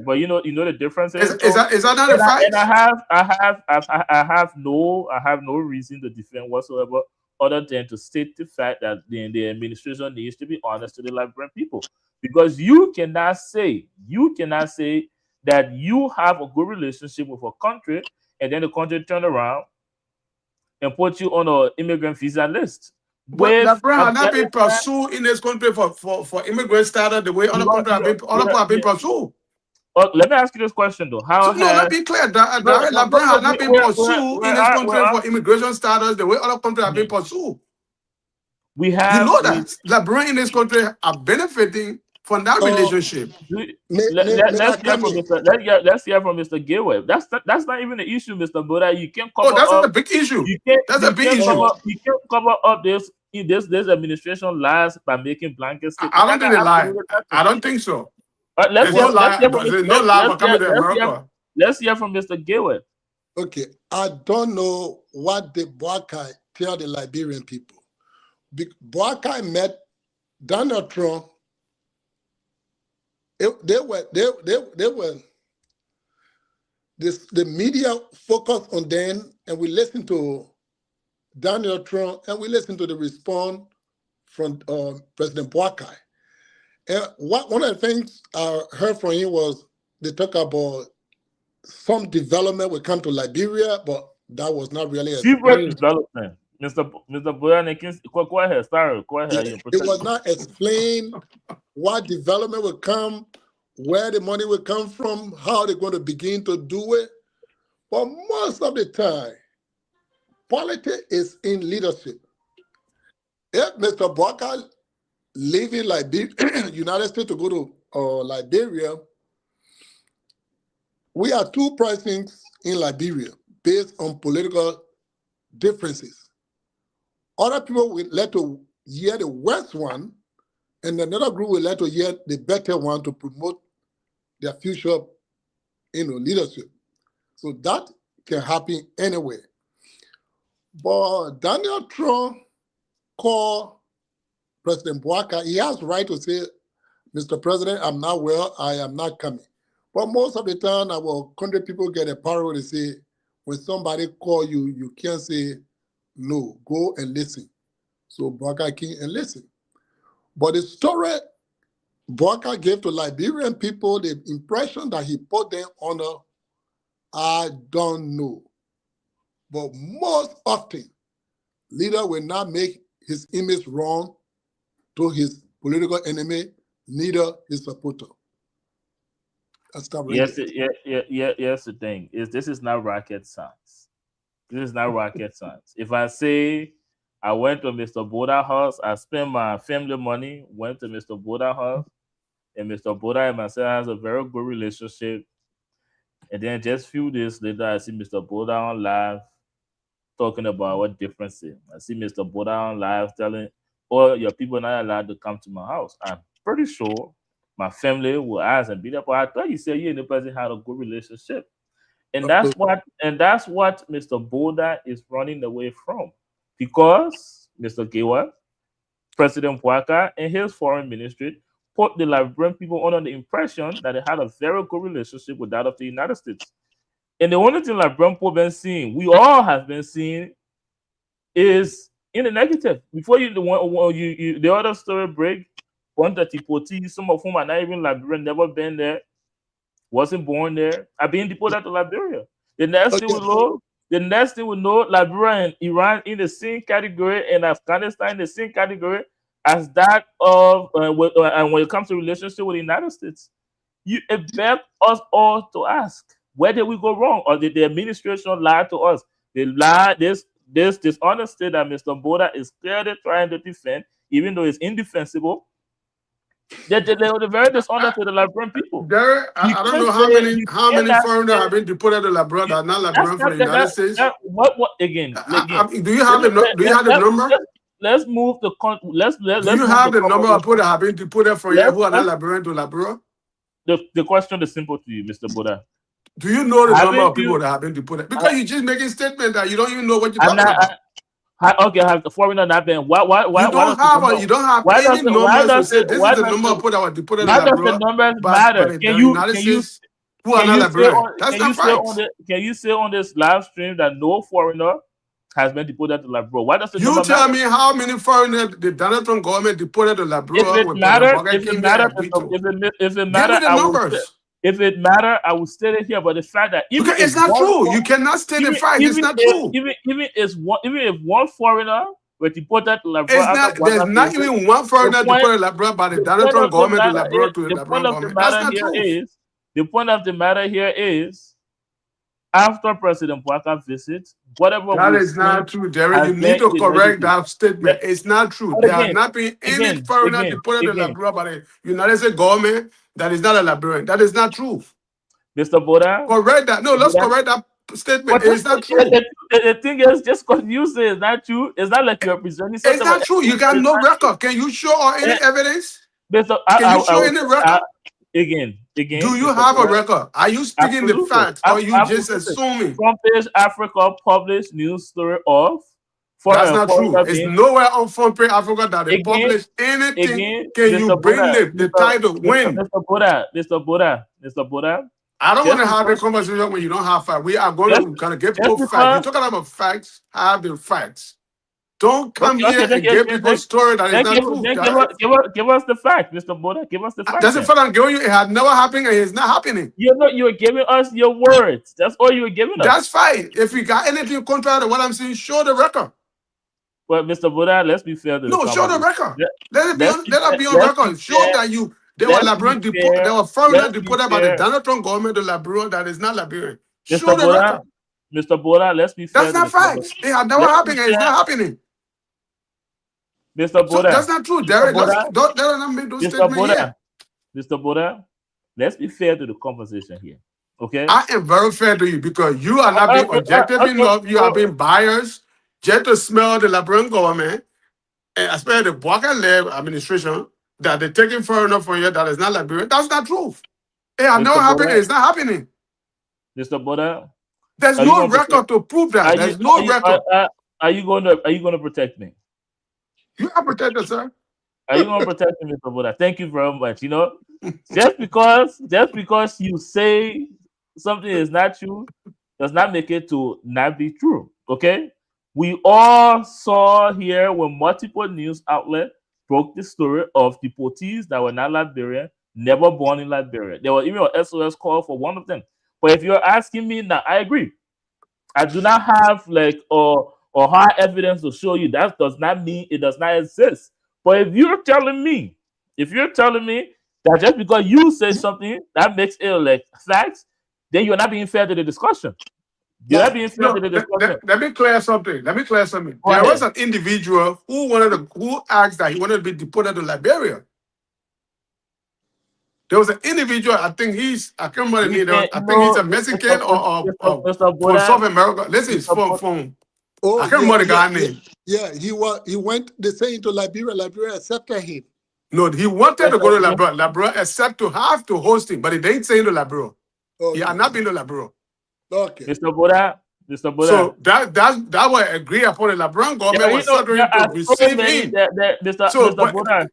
[SPEAKER 2] But you know the difference is
[SPEAKER 3] that not a fact?
[SPEAKER 2] And I have no reason to defend whatsoever other than to state the fact that the administration needs to be honest to the Liberian people. Because you cannot say that you have a good relationship with a country and then the country turn around and put you on an immigrant visa list.
[SPEAKER 3] But Labrador has not been pursued in this country for immigrant status the way other countries have been, other people have been pursued.
[SPEAKER 2] Let me ask you this question though.
[SPEAKER 3] Let's be clear. Labrador has not been pursued in this country for immigration status the way other countries have been pursued.
[SPEAKER 2] We have,
[SPEAKER 3] you know that Labrador in this country are benefiting from that relationship.
[SPEAKER 2] Let's hear from Mr. Gayway. That's not even an issue, Mr. Buddha. You can't cover
[SPEAKER 3] that's a big issue. That's a big issue.
[SPEAKER 2] You can't cover up this administration lies by making blanket statements.
[SPEAKER 3] I don't think they lie. I don't think so.
[SPEAKER 2] Let's hear from Mr. Gayway.
[SPEAKER 4] Okay, I don't know what the Boakai tell the Liberian people. Boakai met Donald Trump. The media focused on them, and we listened to Donald Trump, and we listened to the response from President Boakai. And one of the things I heard from him was they talk about some development will come to Liberia, but that was not really
[SPEAKER 2] development. Mr. Boyan, go ahead. Sorry, go ahead.
[SPEAKER 4] It was not explained what development will come, where the money will come from, how they're going to begin to do it. But most of the time, politics is in leadership. If Mr. Boakai leaving United States to go to Liberia, we are two presidents in Liberia based on political differences. Other people will let to hear the worst one, and another group will let to hear the better one to promote their future, leadership. So that can happen anywhere. But Donald Trump called President Boakai. He has the right to say, Mr. President, I'm not well, I am not coming. But most of the time, our country people get a power to say, when somebody call you, you can't say, no, go and listen. So Boakai came and listen. But the story Boakai gave to Liberian people, the impression that he put them under, I don't know. But most often, leader will not make his image wrong to his political enemy, neither his supporter.
[SPEAKER 2] Yes, the thing is, this is not rocket science. This is not rocket science. If I say I went to Mr. Boda's house, I spent my family money, went to Mr. Boda's house, and Mr. Boda and myself has a very good relationship. And then just a few days later, I see Mr. Boda on live talking about what difference is. I see Mr. Boda on live telling, oh, your people are not allowed to come to my house. I'm pretty sure my family will ask and be there, but I thought you said you and the president had a good relationship. And that's what Mr. Boda is running away from. Because Mr. Gayway, President Boakai, and his foreign ministry put the Liberian people under the impression that they had a very good relationship with that of the United States. And the only thing Liberian people have been seeing, we all have been seeing, is in the negative. Before the other story break, one that Tipoti, some of whom are not even Liberian, never been there, wasn't born there, are being deported to Liberia. The next thing we know, Liberia and Iran in the same category, and Afghanistan in the same category as that of and when it comes to relationship with the United States. You expect us all to ask, where did we go wrong? Or did the administration lie to us? They lied, this dishonesty that Mr. Boda is clearly trying to defend, even though it's indefensible. They were very dishonest to the Liberian people.
[SPEAKER 3] Derek, I don't know how many foreigners have been deported to Liberia that are not Liberian from the United States.
[SPEAKER 2] What again?
[SPEAKER 3] Do you have the number?
[SPEAKER 2] Let's move the let's
[SPEAKER 3] do you have the number of people that have been deported from here who are not Liberian to Liberia?
[SPEAKER 2] The question is simple to you, Mr. Boda.
[SPEAKER 3] Do you know the number of people that have been deported? Because you're just making statement that you don't even know what you're talking about.
[SPEAKER 2] Okay, have the foreigner not been? Why?
[SPEAKER 3] You don't have any numbers to say this is the number of people that were deported.
[SPEAKER 2] Why does the numbers matter? Can you
[SPEAKER 3] who are not Liberian? That's not right.
[SPEAKER 2] Can you say on this live stream that no foreigner has been deported to Liberia. Why does the
[SPEAKER 3] You
[SPEAKER 2] number
[SPEAKER 3] tell
[SPEAKER 2] matter?
[SPEAKER 3] me how many foreigners the Donald Trump government deported to
[SPEAKER 2] If
[SPEAKER 3] Liberia
[SPEAKER 2] it
[SPEAKER 3] when
[SPEAKER 2] matter,
[SPEAKER 3] President Biden
[SPEAKER 2] if it
[SPEAKER 3] came there
[SPEAKER 2] matter,
[SPEAKER 3] and veto?
[SPEAKER 2] if it
[SPEAKER 3] Give
[SPEAKER 2] matter,
[SPEAKER 3] me the
[SPEAKER 2] I will.
[SPEAKER 3] numbers.
[SPEAKER 2] If it matter, I will state it here. But the fact that even if
[SPEAKER 3] It's not
[SPEAKER 2] one,
[SPEAKER 3] true. You cannot state the fact. It's
[SPEAKER 2] even
[SPEAKER 3] not
[SPEAKER 2] if
[SPEAKER 3] true.
[SPEAKER 2] even if one foreigner were deported to Liberia
[SPEAKER 3] It's
[SPEAKER 2] after
[SPEAKER 3] not. There's
[SPEAKER 2] Bwana
[SPEAKER 3] not
[SPEAKER 2] failed,
[SPEAKER 3] even one
[SPEAKER 2] the
[SPEAKER 3] foreigner
[SPEAKER 2] point
[SPEAKER 3] deported to Liberia by the
[SPEAKER 2] the
[SPEAKER 3] Donald
[SPEAKER 2] point
[SPEAKER 3] Trump
[SPEAKER 2] of the
[SPEAKER 3] government to
[SPEAKER 2] matter
[SPEAKER 3] Liberia
[SPEAKER 2] is
[SPEAKER 3] to the
[SPEAKER 2] the
[SPEAKER 3] Liberian
[SPEAKER 2] point of the
[SPEAKER 3] government. That's
[SPEAKER 2] matter
[SPEAKER 3] not
[SPEAKER 2] here
[SPEAKER 3] true.
[SPEAKER 2] is the point of the matter here is after President Bwaka visits, whatever
[SPEAKER 3] That
[SPEAKER 2] we've
[SPEAKER 3] is not
[SPEAKER 2] seen
[SPEAKER 3] true, Derek.
[SPEAKER 2] has
[SPEAKER 3] You
[SPEAKER 2] been
[SPEAKER 3] need to correct
[SPEAKER 2] irregular.
[SPEAKER 3] that statement. It's not true.
[SPEAKER 2] But
[SPEAKER 3] There have not been any foreigner
[SPEAKER 2] again,
[SPEAKER 3] deported to Liberia by the United States government that is not a Liberian. That is not true.
[SPEAKER 2] Mr. Boda,
[SPEAKER 3] Correct that. No, let's correct that statement.
[SPEAKER 2] but
[SPEAKER 3] It's not true.
[SPEAKER 2] the thing is, just because you say it's not true, it's not like you're presenting something.
[SPEAKER 3] It's not true. You got no record. Can you show or any evidence?
[SPEAKER 2] Mr.
[SPEAKER 3] Can you show any record?
[SPEAKER 2] Again.
[SPEAKER 3] Do you
[SPEAKER 2] Mr.
[SPEAKER 3] have a
[SPEAKER 2] Boda,
[SPEAKER 3] record? Are you speaking the
[SPEAKER 2] absolutely.
[SPEAKER 3] facts or you just
[SPEAKER 2] Absolutely.
[SPEAKER 3] assuming?
[SPEAKER 2] Front page Africa published news story of
[SPEAKER 3] That's not true. It's
[SPEAKER 2] being,
[SPEAKER 3] nowhere on Front Page Africa that they
[SPEAKER 2] Again,
[SPEAKER 3] publish anything.
[SPEAKER 2] again,
[SPEAKER 3] Can
[SPEAKER 2] Mr.
[SPEAKER 3] you bring
[SPEAKER 2] Boda,
[SPEAKER 3] the title? When?
[SPEAKER 2] Mr. Boda.
[SPEAKER 3] I don't
[SPEAKER 2] Just
[SPEAKER 3] want to have a
[SPEAKER 2] because-
[SPEAKER 3] conversation when you don't have facts. We are going to kind of give people
[SPEAKER 2] just
[SPEAKER 3] facts. You're
[SPEAKER 2] because-
[SPEAKER 3] talking about facts. Have the facts. Don't come
[SPEAKER 2] Okay,
[SPEAKER 3] here and give people a story that is
[SPEAKER 2] Then
[SPEAKER 3] not
[SPEAKER 2] give,
[SPEAKER 3] true.
[SPEAKER 2] then
[SPEAKER 3] Derek.
[SPEAKER 2] give us the fact, Mr. Boda. Give us the fact.
[SPEAKER 3] That's the
[SPEAKER 2] then.
[SPEAKER 3] fact I'm giving you. It had never happened and it's not happening.
[SPEAKER 2] You're giving us your words. That's all you were giving us.
[SPEAKER 3] That's fine. If you got anything contrary to what I'm saying, show the record.
[SPEAKER 2] But Mr. Boda, let's be fair to
[SPEAKER 3] No, show the record. Let
[SPEAKER 2] let's
[SPEAKER 3] it be on
[SPEAKER 2] let's
[SPEAKER 3] record.
[SPEAKER 2] be
[SPEAKER 3] Show
[SPEAKER 2] fair.
[SPEAKER 3] that they were
[SPEAKER 2] Let's
[SPEAKER 3] Liberian
[SPEAKER 2] be
[SPEAKER 3] deported.
[SPEAKER 2] fair.
[SPEAKER 3] They were foreigners
[SPEAKER 2] Let's be
[SPEAKER 3] deported by the
[SPEAKER 2] fair.
[SPEAKER 3] Donald Trump government to Liberia that is not Liberian.
[SPEAKER 2] Mr.
[SPEAKER 3] Show the
[SPEAKER 2] Boda,
[SPEAKER 3] record.
[SPEAKER 2] Mr. Boda, let's be fair.
[SPEAKER 3] That's not
[SPEAKER 2] to the public.
[SPEAKER 3] facts. It had never
[SPEAKER 2] Let's
[SPEAKER 3] happened
[SPEAKER 2] be
[SPEAKER 3] and it's
[SPEAKER 2] fair.
[SPEAKER 3] not happening.
[SPEAKER 2] Mr.
[SPEAKER 3] So
[SPEAKER 2] Boda,
[SPEAKER 3] that's not true, Derek.
[SPEAKER 2] Mr. Boda,
[SPEAKER 3] Don't let them make those
[SPEAKER 2] Mr.
[SPEAKER 3] statements
[SPEAKER 2] Boda,
[SPEAKER 3] here.
[SPEAKER 2] Mr. Boda, let's be fair to the conversation here. Okay?
[SPEAKER 3] I am very fair to you because you are not being objective enough. You are being biased just to smell the Liberian government, and especially the Bwaka Leb administration, that they're taking foreigner from here that is not Liberian. That's not true. It has
[SPEAKER 2] Mr.
[SPEAKER 3] never happened.
[SPEAKER 2] Boda,
[SPEAKER 3] It's not happening.
[SPEAKER 2] Mr. Boda,
[SPEAKER 3] There's
[SPEAKER 2] are you
[SPEAKER 3] no
[SPEAKER 2] going to
[SPEAKER 3] record to prove that. There's no record.
[SPEAKER 2] Are you going to protect me?
[SPEAKER 3] You are protected, sir.
[SPEAKER 2] Are you going to protect me, Mr. Boda? Thank you very much. You know, just because you say something is not true does not make it to not be true. Okay? We all saw here when multiple news outlets broke the story of deportees that were not Liberian, never born in Liberia. There was even an SOS call for one of them. But if you're asking me now, I agree. I do not have or hard evidence to show you. That does not mean it does not exist. But if you're telling me that just because you say something that makes it like facts, then you're not being fair to the discussion. You're not being fair to the discussion.
[SPEAKER 3] Let me clear something.
[SPEAKER 2] Go
[SPEAKER 3] There
[SPEAKER 2] ahead.
[SPEAKER 3] was an individual who asked that he wanted to be deported to Liberia. There was an individual, I think I can't remember the name. I think he's a Mexican or
[SPEAKER 2] Mr.
[SPEAKER 3] from
[SPEAKER 2] Boda,
[SPEAKER 3] South America. Listen, it's
[SPEAKER 2] Mr.
[SPEAKER 3] from
[SPEAKER 4] Oh,
[SPEAKER 3] I can't remember the guy's name.
[SPEAKER 4] Yeah, he went. They say into Liberia. Liberia accepted him.
[SPEAKER 3] No, he wanted to go to Liberia. Liberia accept to have to host him, but he didn't say to Liberia.
[SPEAKER 4] Okay.
[SPEAKER 3] He had not been to Liberia.
[SPEAKER 4] Okay.
[SPEAKER 2] Mr. Boda.
[SPEAKER 3] So that was agreed upon. The Liberian government was certain to receive him.
[SPEAKER 2] Mr.
[SPEAKER 3] But-
[SPEAKER 2] Boda,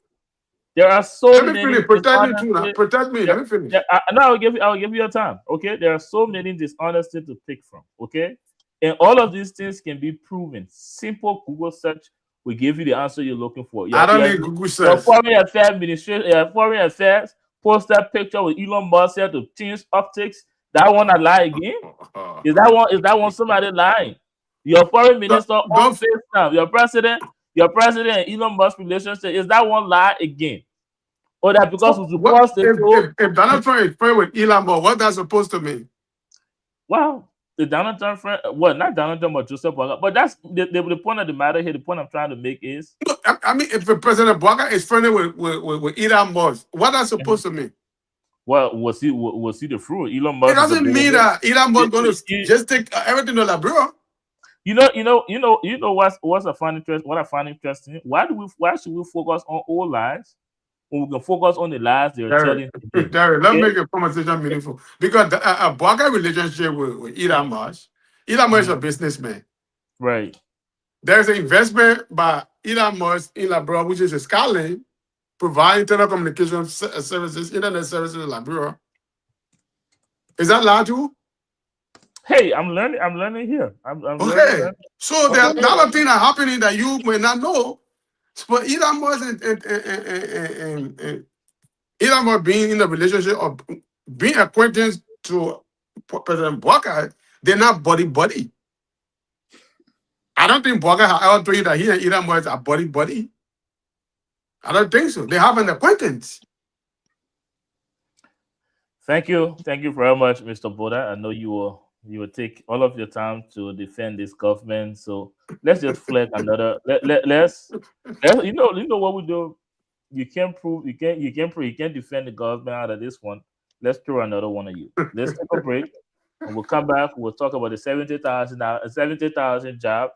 [SPEAKER 2] there are so
[SPEAKER 3] Let me
[SPEAKER 2] many.
[SPEAKER 3] finish. Protect me too now. Protect me. Let me finish.
[SPEAKER 2] Yeah, I'll give you your time. Okay, there are so many dishonesty to pick from. Okay, and all of these things can be proven. Simple Google search will give you the answer you're looking for.
[SPEAKER 3] I don't need Google search.
[SPEAKER 2] Foreign Affairs post that picture with Elon Musk here to change optics. That one I lie again? Is that one somebody lying? Your foreign minister on FaceTime, your president and Elon Musk relationship, is that one lie again? Or that because we supposed to
[SPEAKER 3] if Donald Trump is friend with Elon Musk, what that's supposed to mean?
[SPEAKER 2] Well, the Donald Trump friend, well, not Donald Trump or Joseph Bwaka, but that's the point of the matter here. The point I'm trying to make is,
[SPEAKER 3] I mean, if the President Bwaka is friendly with Elon Musk, what that's supposed to mean?
[SPEAKER 2] well, was he the fruit? Elon Musk.
[SPEAKER 3] It doesn't mean that Elon Musk going to just take everything to Liberia.
[SPEAKER 2] You know what's I find interesting? Why should we focus on all lies when we can focus on the lies they're telling?
[SPEAKER 3] Derek, let's make a conversation meaningful. Because a Bwaka relationship with Elon Musk is a businessman.
[SPEAKER 2] Right.
[SPEAKER 3] There's an investment by Elon Musk in Liberia, which is Starlink, providing telecommunication services, internet services in Liberia. Is that large?
[SPEAKER 2] Hey, I'm learning. I'm learning here. I'm learning.
[SPEAKER 3] Okay.
[SPEAKER 2] Learning.
[SPEAKER 3] So
[SPEAKER 2] Okay.
[SPEAKER 3] there's another thing that happening that you may not know. But Elon Musk and Elon Musk being in a relationship or being acquaintance to President Walker, they're not buddy. I don't think Walker has ever told you that he and Elon Musk are buddy. I don't think so. They have an acquaintance.
[SPEAKER 2] Thank you very much, Mr. Boda. I know you will take all of your time to defend this government. So let's just flag another. Let's you know what we do. You can't prove you can't defend the government out of this one. Let's throw another one at you. Let's take a break and we'll come back. We'll talk about the 70,000 jobs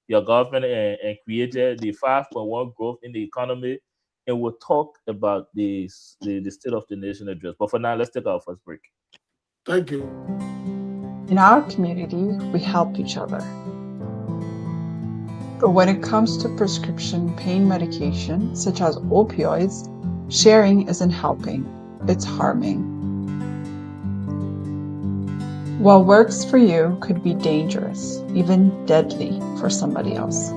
[SPEAKER 2] your government and created, the 5.1 growth in the economy, and we'll talk about the state of the nation address. But for now, let's take our first break.
[SPEAKER 3] Thank you.
[SPEAKER 5] In our community, we help each other. But when it comes to prescription pain medication, such as opioids, sharing isn't helping, it's harming. What works for you could be dangerous, even deadly for somebody else.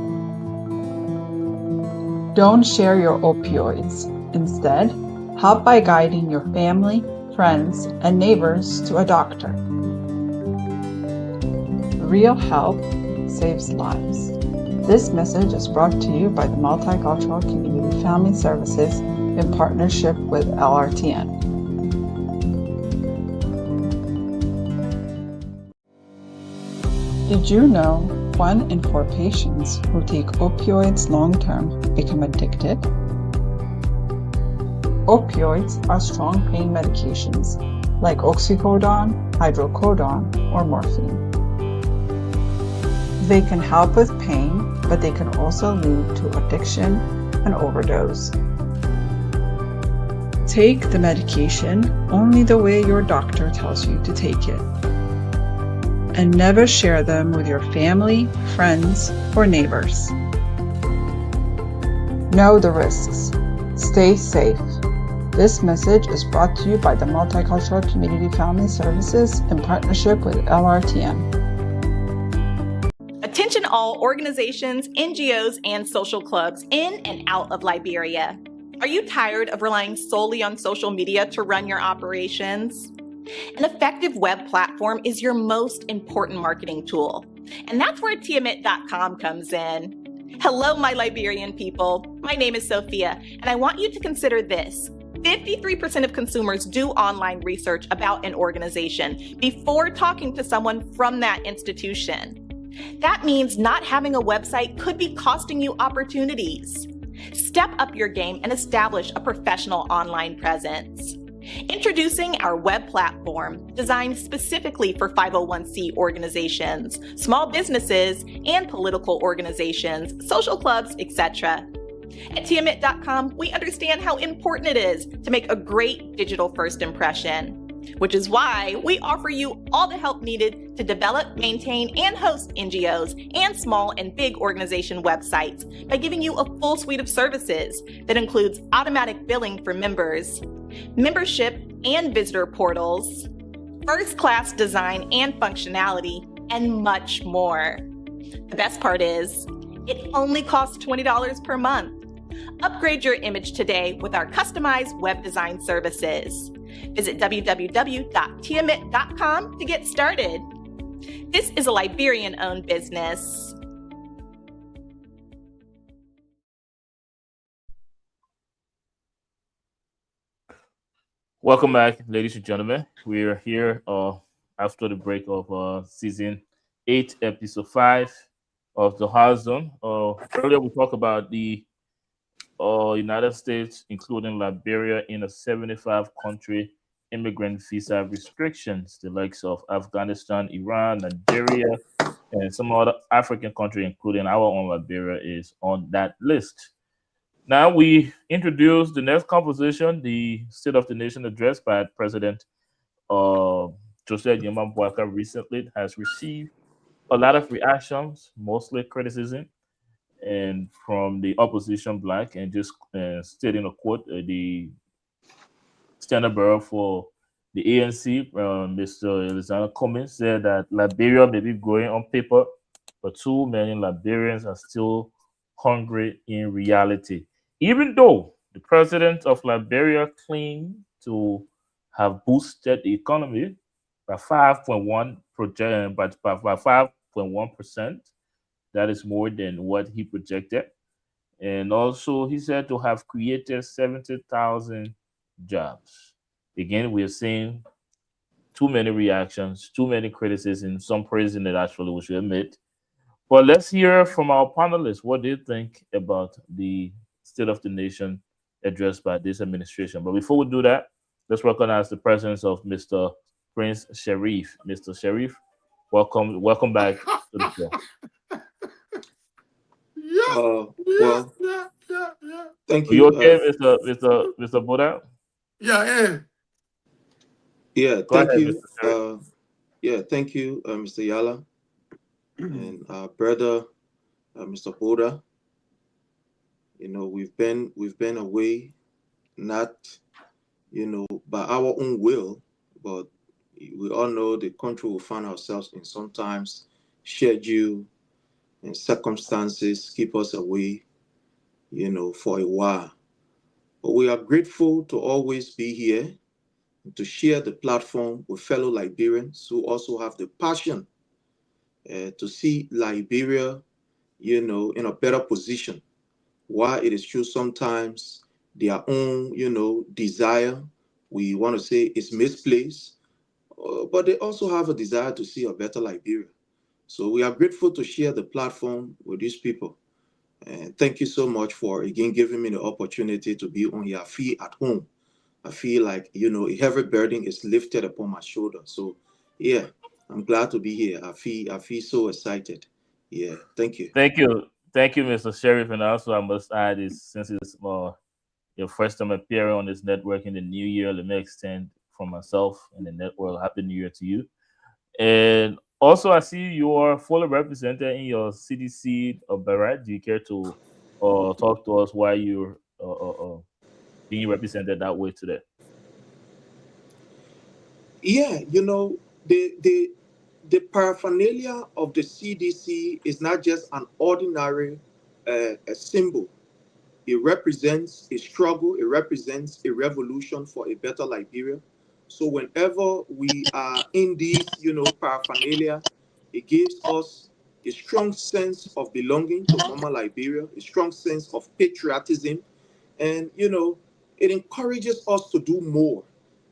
[SPEAKER 5] Don't share your opioids. Instead, help by guiding your family, friends, and neighbors to a doctor. Real help saves lives. This message is brought to you by the Multicultural Community Family Services in partnership with LRTN. Did you know 1 in 4 patients who take opioids long-term become addicted? Opioids are strong pain medications like oxycodone, hydrocodone, or morphine. They can help with pain, but they can also lead to addiction and overdose. Take the medication only the way your doctor tells you to take it. And never share them with your family, friends, or neighbors. Know the risks. Stay safe. This message is brought to you by the Multicultural Community Family Services in partnership with LRTN.
[SPEAKER 6] Attention all organizations, NGOs, and social clubs in and out of Liberia. Are you tired of relying solely on social media to run your operations? An effective web platform is your most important marketing tool, and that's where Tiamat.com comes in. Hello, my Liberian people. My name is Sophia, and I want you to consider this. 53% of consumers do online research about an organization before talking to someone from that institution. That means not having a website could be costing you opportunities. Step up your game and establish a professional online presence. Introducing our web platform, designed specifically for 501c organizations, small businesses, and political organizations, social clubs, etc. At Tiamat.com, we understand how important it is to make a great digital first impression, which is why we offer you all the help needed to develop, maintain, and host NGOs and small and big organization websites by giving you a full suite of services that includes automatic billing for members, membership and visitor portals, first-class design and functionality, and much more. The best part is, it only costs $20 per month. Upgrade your image today with our customized web design services. Visit www.tiamat.com to get started. This is a Liberian-owned business.
[SPEAKER 2] Welcome back, ladies and gentlemen. We are here after the break of season 8, episode 5 of the Hard Zone. Earlier we talked about the United States, including Liberia, in a 75-country immigrant visa restrictions. The likes of Afghanistan, Iran, Nigeria, and some other African country, including our own Liberia, is on that list. Now we introduce the next composition, the State of the Nation address by President Joseph Yema Boakai. Recently has received a lot of reactions, mostly criticism, and from the opposition black, and just stating a quote, the Standard Bureau for the ANC, Mr. Alexander Cummings, said that Liberia may be growing on paper, but too many Liberians are still hungry in reality. Even though the president of Liberia claimed to have boosted the economy by 5.1%, that is more than what he projected. And also, he said to have created 70,000 jobs. Again, we are seeing too many reactions, too many criticisms, some praising it actually, we should admit. But let's hear from our panelists what they think about the State of the Nation addressed by this administration. But before we do that, let's recognize the presence of Mr. Prince Sharif. Mr. Sharif, welcome back to the show.
[SPEAKER 7] Well, thank
[SPEAKER 2] Are
[SPEAKER 7] you.
[SPEAKER 2] you okay, Mr. Boda?
[SPEAKER 3] Yeah.
[SPEAKER 7] Yeah,
[SPEAKER 2] Go
[SPEAKER 7] thank
[SPEAKER 2] ahead,
[SPEAKER 7] you.
[SPEAKER 2] Mr.
[SPEAKER 7] Thank you, Mr. Yala, and our brother, Mr. Boda. You know, we've been away, not, by our own will, but we all know the country will find ourselves in sometimes schedule and circumstances keep us away, for a while. But we are grateful to always be here, to share the platform with fellow Liberians who also have the passion to see Liberia, in a better position. While it is true sometimes their own, desire, we want to say is misplaced, but they also have a desire to see a better Liberia. So we are grateful to share the platform with these people. And thank you so much for, again, giving me the opportunity to be on here. I feel at home. I feel like, a heavy burden is lifted upon my shoulder. So, yeah, I'm glad to be here. I feel so excited. Yeah, thank you.
[SPEAKER 2] Thank you, Mr. Sheriff. And also, I must add, is since it's your first time appearing on this network in the new year, let me extend from myself and the network Happy New Year to you. And also, I see you are fully represented in your CDC of Barat. Do you care to talk to us why you're being represented that way today?
[SPEAKER 7] Yeah, the paraphernalia of the CDC is not just an ordinary a symbol. It represents a struggle. It represents a revolution for a better Liberia. So whenever we are in these, paraphernalia, it gives us a strong sense of belonging to Mama Liberia, a strong sense of patriotism, and it encourages us to do more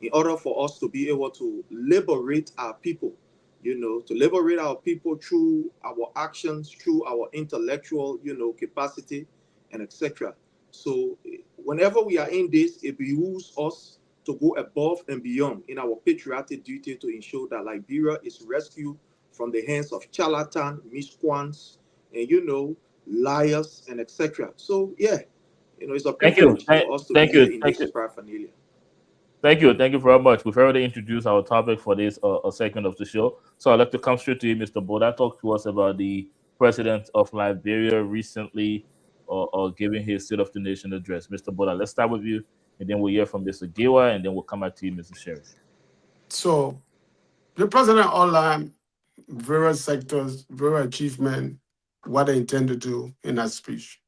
[SPEAKER 7] in order for us to be able to liberate our people. To liberate our people through our actions, through our intellectual, capacity, and etc. So whenever we are in this, it behooves us to go above and beyond in our patriotic duty to ensure that Liberia is rescued from the hands of charlatans, miscreants, and liars and etc. So yeah, it's a privilege for us to be here in this paraphernalia.
[SPEAKER 2] Thank you very much. We've already introduced our topic for this segment of the show. So I'd like to come straight to you, Mr. Boda. Talk to us about the president of Liberia recently giving his State of the Nation address. Mr. Boda, let's start with you, and then we'll hear from Mr. Giwa, and then we'll come back to you, Mr. Sheriff.
[SPEAKER 3] So the president outlined various sectors, various achievements, what they intend to do in that speech.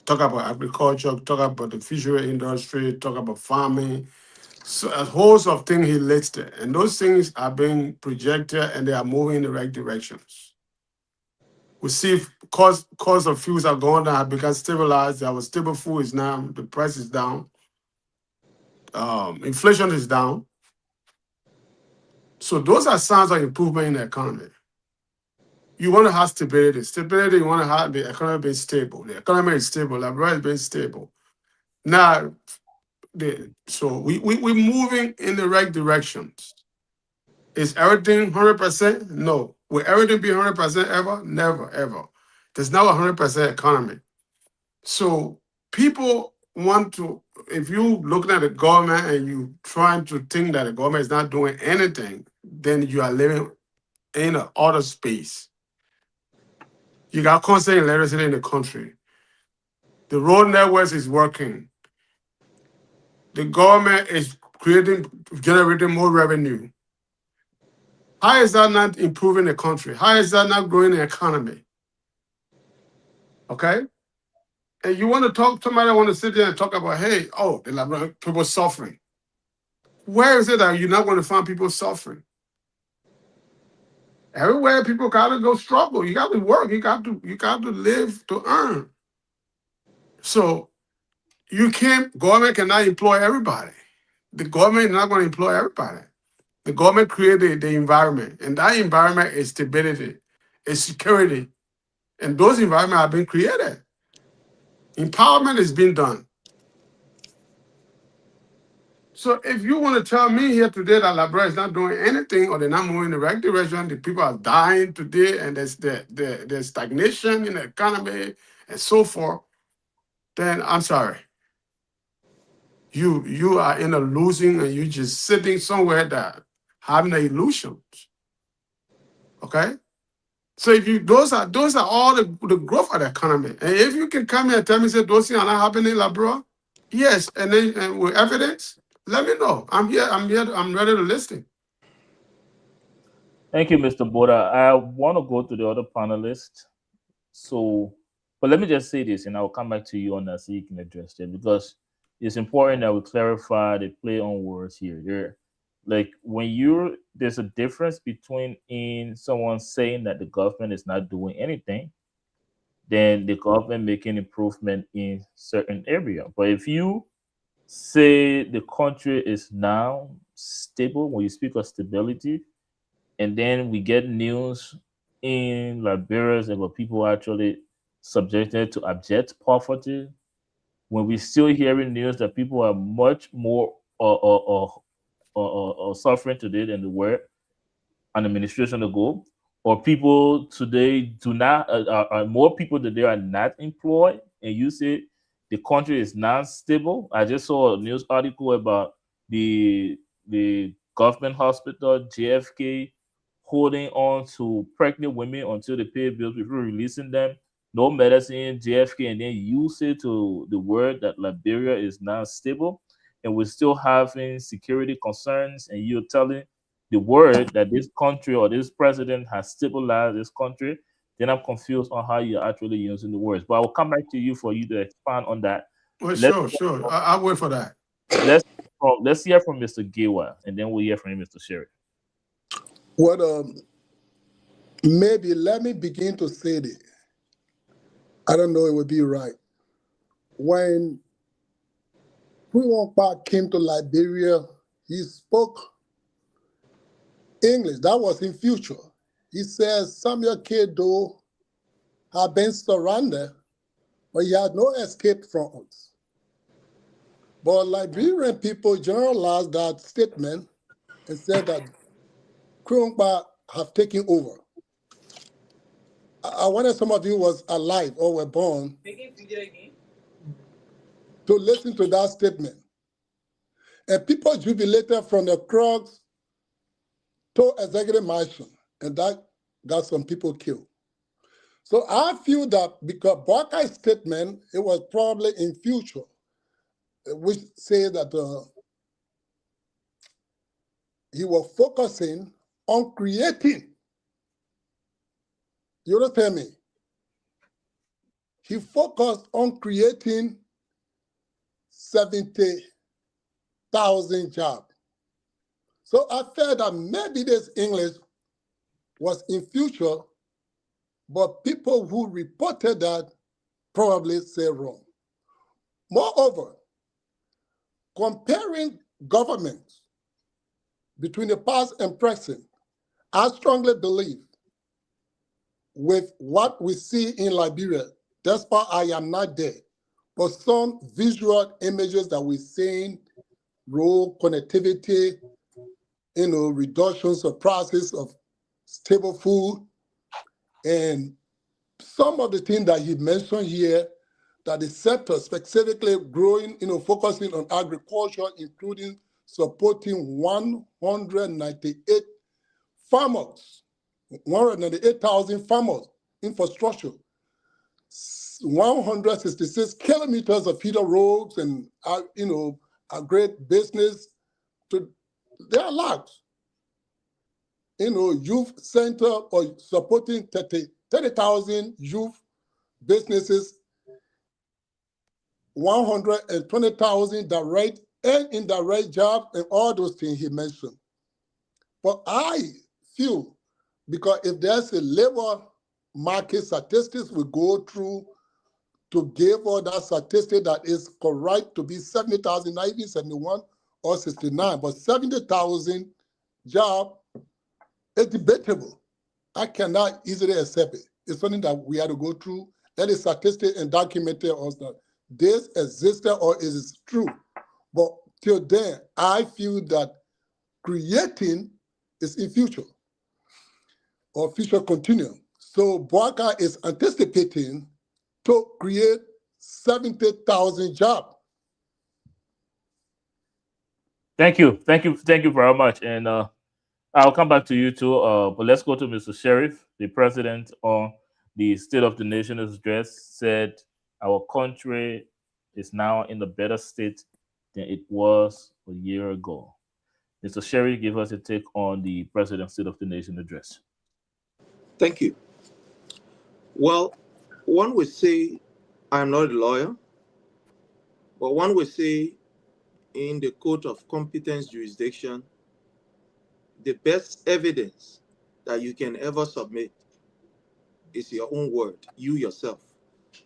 [SPEAKER 3] Talk about agriculture, talk about the fishery industry, talk about farming. So a host of things he listed. And those things are being projected and they are moving in the right directions. We see cost of fuels are going down, have become stabilized. Our stable food is now, the price is down. Inflation is down. So those are signs of improvement in the economy. You want to have stability. Stability, you want to have the economy being stable. The economy is stable. Liberia is being stable. Now, so we're moving in the right directions. Is everything 100%? No. Will everything be 100% ever? Never, ever. There's now a 100% economy. So people want to, if you looking at the government and you trying to think that the government is not doing anything, then you are living in an outer space. You got constant electricity in the country. The road networks is working. The government is generating more revenue. How is that not improving the country? How is that not growing the economy? Okay? And you want to talk, somebody want to sit there and talk about, hey, oh, the Liberian people suffering. Where is it that you're not going to find people suffering? Everywhere people gotta go struggle. You got to work. You got to live to earn. So government cannot employ everybody. The government is not going to employ everybody. The government created the environment, and that environment is stability, is security. And those environments have been created. Empowerment is being done. So if you want to tell me here today that Liberia is not doing anything or they're not moving in the right direction, the people are dying today and there's stagnation in the economy and so forth, then I'm sorry. You are in a losing and you're just sitting somewhere that having the illusions. Okay? So if you those are all the growth of the economy. And if you can come here and tell me say those things are not happening in Liberia, yes, and then with evidence, let me know. I'm ready to listen.
[SPEAKER 2] Thank you, Mr. Boda. I want to go to the other panelists. So, but let me just say this, and I'll come back to you on that so you can address it, because it's important that we clarify the play on words here. Like there's a difference between in someone saying that the government is not doing anything, then the government making improvement in certain area. But if you say the country is now stable, when you speak of stability, and then we get news in Liberia about people actually subjected to abject poverty, when we still hearing news that people are much more suffering today than they were an administration ago, or people today do not are more people today are not employed, and you say the country is not stable. I just saw a news article about the government hospital JFK holding on to pregnant women until they pay bills before releasing them. No medicine, JFK, and then you say to the world that Liberia is not stable, and we're still having security concerns, and you're telling the world that this country or this president has stabilized this country, then I'm confused on how you're actually using the words. But I will come back to you for you to expand on that.
[SPEAKER 3] Well, sure. I'll wait for that.
[SPEAKER 2] Let's hear from Mr. Giwa, and then we'll hear from Mr. Sherry.
[SPEAKER 4] Well, maybe let me begin to say this. I don't know it would be right. When Kwame came to Liberia, he spoke English. That was in future. He says Samuel Kedo had been surrounded, but he had no escape from us. But Liberian people generalized that statement and said that Kwame have taken over. I wonder some of you was alive or were born to listen to that statement. And people jubilated from the crux to executive mansion, and that got some people killed. So I feel that because Bokai's statement, it was probably in future, which say that he was focusing on creating. You understand me? He focused on creating 70,000 jobs. So I felt that maybe this English was in future, but people who reported that probably say wrong. Moreover, comparing governments between the past and present, I strongly believe with what we see in Liberia, despite I am not there, but some visual images that we're seeing, road connectivity, reductions of prices of stable food, and some of the things that he mentioned here, that the sector specifically growing, focusing on agriculture, including supporting 198 farmers, 198,000 farmers, infrastructure, 166 kilometers of feeder roads, and a great business There are lakhs. Youth center or supporting 30,000 youth businesses, 120,000 direct and indirect jobs, and all those things he mentioned. But I feel, because if there's a labor market statistics we go through to give all that statistic that is correct to be 70,000, not even 71 or 69, but 70,000 job is debatable. I cannot easily accept it. It's something that we have to go through. That is statistic and documented us that this existed or is true. But till then, I feel that creating is in future or future continuum. So Boakai is anticipating to create 70,000 jobs.
[SPEAKER 2] Thank you very much. And I'll come back to you too. But let's go to Mr. Sheriff. The president on the State of the Nation address said our country is now in a better state than it was a year ago. Mr. Sheriff, give us a take on the president's State of the Nation address.
[SPEAKER 7] Thank you. Well, one would say, I'm not a lawyer, but one would say in the court of competence jurisdiction, the best evidence that you can ever submit is your own word, you yourself.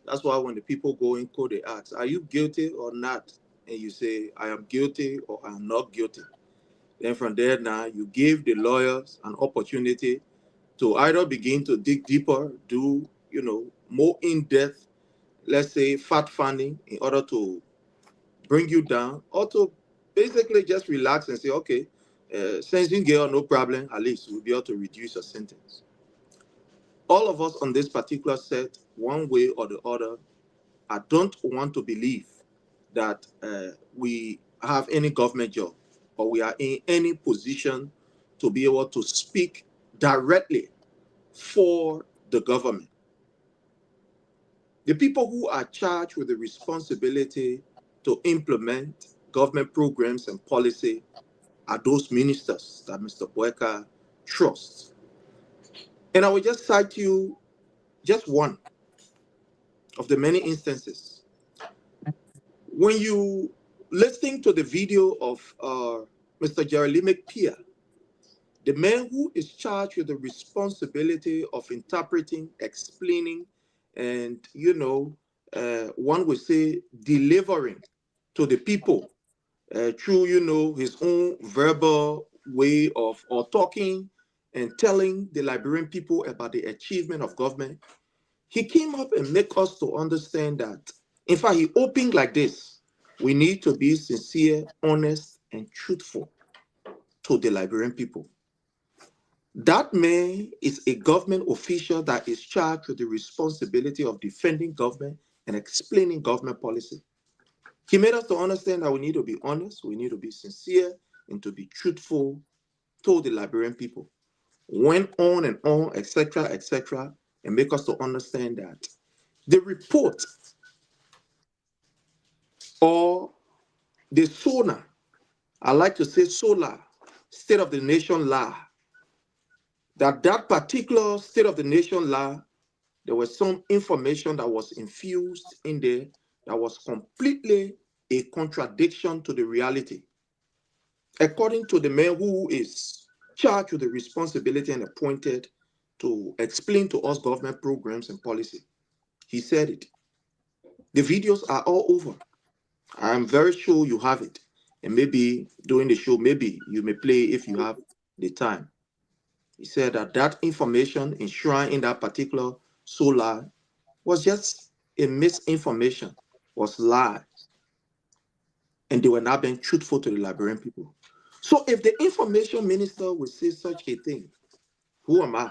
[SPEAKER 7] That's why when the people go in court, they ask, are you guilty or not? And you say, I am guilty or I am not guilty. Then from there now, you give the lawyers an opportunity to either begin to dig deeper, do, more in-depth, let's say, fact-finding in order to bring you down, or to basically just relax and say, okay, sentencing girl, no problem, at least we'll be able to reduce your sentence. All of us on this particular set, one way or the other, I don't want to believe that we have any government job or we are in any position to be able to speak directly for the government. The people who are charged with the responsibility to implement government programs and policy are those ministers that Mr. Boakai trusts. And I will just cite you just one of the many instances. When you listening to the video of Mr. Jeremy Pia, the man who is charged with the responsibility of interpreting, explaining, and, one would say delivering to the people through, his own verbal way of or talking and telling the Liberian people about the achievement of government, he came up and made us to understand that, in fact, he opened like this: we need to be sincere, honest, and truthful to the Liberian people. That man is a government official that is charged with the responsibility of defending government and explaining government policy. He made us to understand that we need to be honest, we need to be sincere, and to be truthful to the Liberian people. Went on and on, etc., and make us to understand that the report or the SONA, I like to say SOLA, State of the Nation law, that particular State of the Nation law, there was some information that was infused in there that was completely a contradiction to the reality. According to the man who is charged with the responsibility and appointed to explain to us government programs and policy, he said it. The videos are all over. I'm very sure you have it. And maybe during the show, maybe you may play if you have the time. He said that information enshrined in that particular SOLA was just a misinformation, was lies. And they were not being truthful to the Liberian people. So if the information minister would say such a thing, who am I?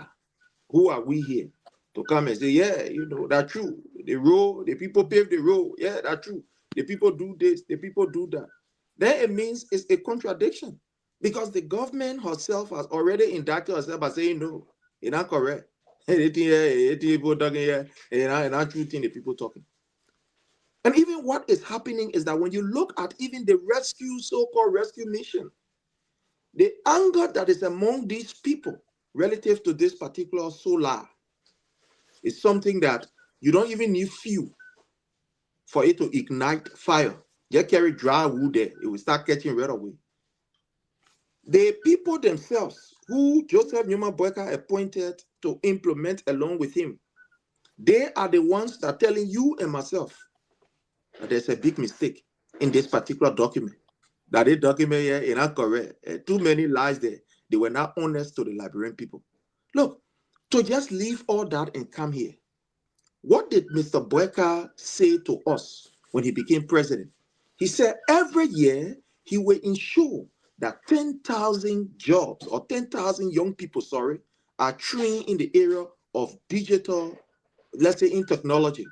[SPEAKER 7] Who are we here to come and say, yeah, that's true. The road, the people pave the road. Yeah, that's true. The people do this, the people do that. Then it means it's a contradiction, because the government herself has already indicted herself by saying, no, it's not correct. People talking here, and not true thing the people talking. And even what is happening is that when you look at even the rescue, so-called rescue mission, The anger that is among these people relative to this particular solar is something that you don't even need fuel for it to ignite fire. Just carry dry wood there, it will start catching right away. The people themselves who Joseph Newman Boyka appointed to implement along with him, they are the ones that are telling you and myself that there's a big mistake in this particular document. That this document here is not correct. Too many lies there. They were not honest to the Liberian people. Look, to just leave all that and come here, what did Mr. Boyka say to us when he became president? He said every year he will ensure that 10,000 jobs or 10,000 young people, are trained in the area of digital, let's say in technology.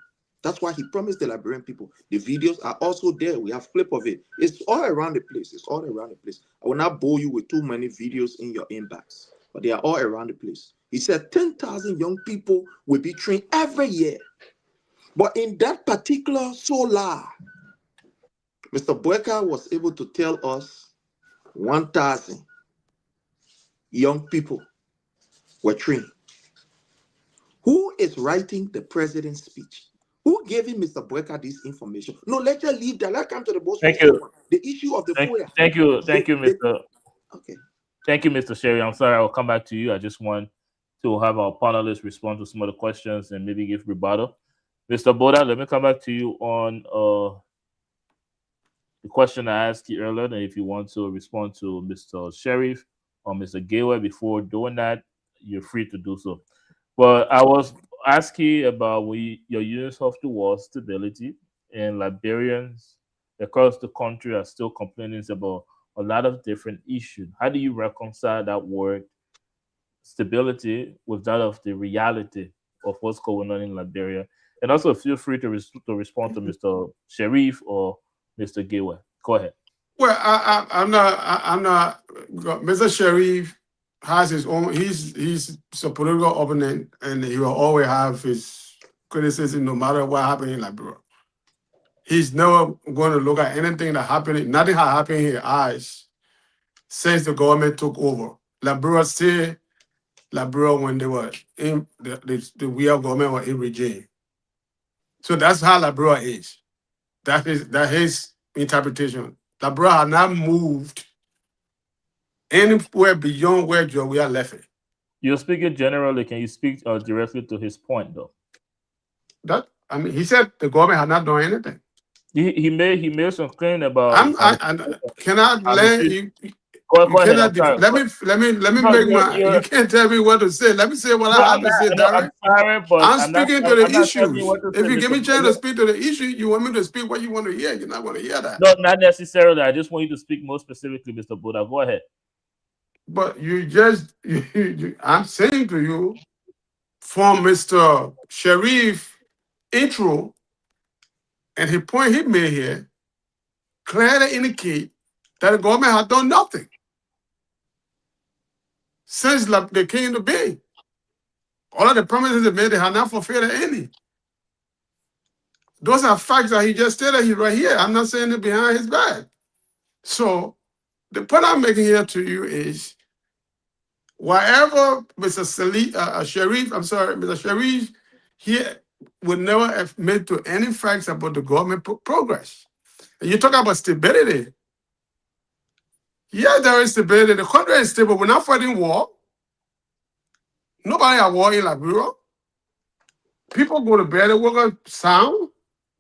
[SPEAKER 7] That's why he promised the Liberian people. The videos are also there. We have clip of it. It's all around the place. It's all around the place. I will not bore you with too many videos in your inbox, but they are all around the place. He said 10,000 young people will be trained every year. But in that particular solar, Mr. Boyka was able to tell us 1,000 young people were trained. Who is writing the president's speech? Who gave him, Mr. Boyka, this information? No, let's just leave that. Let's come to the most important one. The issue of the FOIA.
[SPEAKER 2] Thank you, Mr.
[SPEAKER 7] Okay.
[SPEAKER 2] Thank you, Mr. Sherry. I'm sorry, I'll come back to you. I just want to have our panelists respond to some of the questions and maybe give rebuttal. Mr. Boda, let me come back to you on the question I asked you earlier, and if you want to respond to Mr. Sheriff or Mr. Gayway before doing that, you're free to do so. But I was asking about your use of the word stability, and Liberians across the country are still complaining about a lot of different issues. How do you reconcile that word stability with that of the reality of what's going on in Liberia? And also feel free to respond to Mr. Sherif or Mr. Gayway. Go ahead.
[SPEAKER 3] Well, I'm not. Mr. Sherif has his own. He's a political opponent, and he will always have his criticism, no matter what happened in Liberia. He's never going to look at anything that happened. Nothing has happened in his eyes since the government took over. Liberia still Liberia when they were in the real government was in regime. So that's how Liberia is. That is his interpretation. Liberia has not moved anywhere beyond where Joia left it.
[SPEAKER 2] You're speaking generally. Can you speak directly to his point, though?
[SPEAKER 3] He said the government had not done anything.
[SPEAKER 2] He made some claim about.
[SPEAKER 3] Cannot let you.
[SPEAKER 2] Go ahead.
[SPEAKER 3] Let me make my. You can't tell me what to say. Let me say what I have to say, Darren. I'm speaking to the issues. If you give me a chance to speak to the issue, you want me to speak what you want to hear. You're not going to hear that.
[SPEAKER 2] No, not necessarily. I just want you to speak more specifically, Mr. Buddha. Go ahead.
[SPEAKER 3] But I'm saying to you, from Mr. Sherif intro, and the point he made here clearly indicate that the government had done nothing since they came to be. All of the promises they made, they have not fulfilled any. Those are facts that he just stated right here. I'm not saying it behind his back. So the point I'm making here to you is, whatever Mr. Sherif here would never have made to any facts about the government progress. And you talk about stability. Yeah, there is stability. The country is stable. We're not fighting war. Nobody at war in Liberia. People go to bed, they work on sound.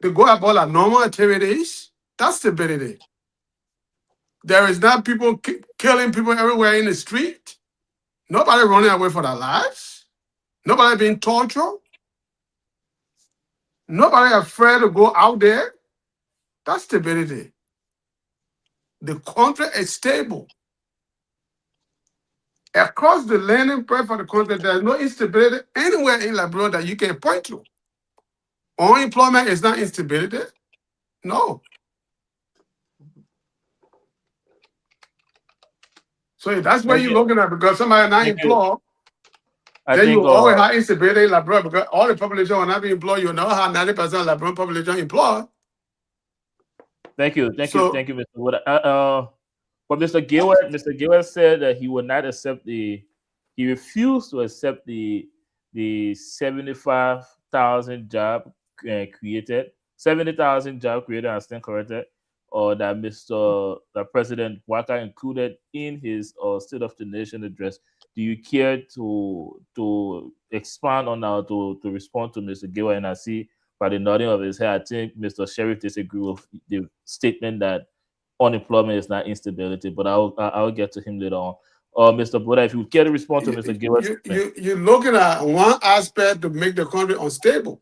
[SPEAKER 3] They go about like normal activities. That's stability. There is not people killing people everywhere in the street. Nobody running away for their lives. Nobody being tortured. Nobody afraid to go out there. That's stability. The country is stable. Across the landing point for the country, there's no instability anywhere in Liberia that you can point to. Unemployment is not instability. No. So that's what you're looking at, because somebody not employed. Then you always have instability in Liberia, because all the population will not be employed. You know how 90% of Liberian population employed.
[SPEAKER 2] Thank you, Mr. Wood. But Mr. Gilbert said that he would not accept he refused to accept the 75,000 job created, 70,000 job created, I stand corrected, or that the President Walker included in his State of the Nation address. Do you care to expand on that, to respond to Mr. Gilbert? And I see by the nodding of his head, I think Mr. Sheriff disagrees with the statement that unemployment is not instability, but I'll get to him later on. Mr. Buddha, if you would care to respond to Mr. Gilbert's statement.
[SPEAKER 3] You're looking at one aspect to make the country unstable.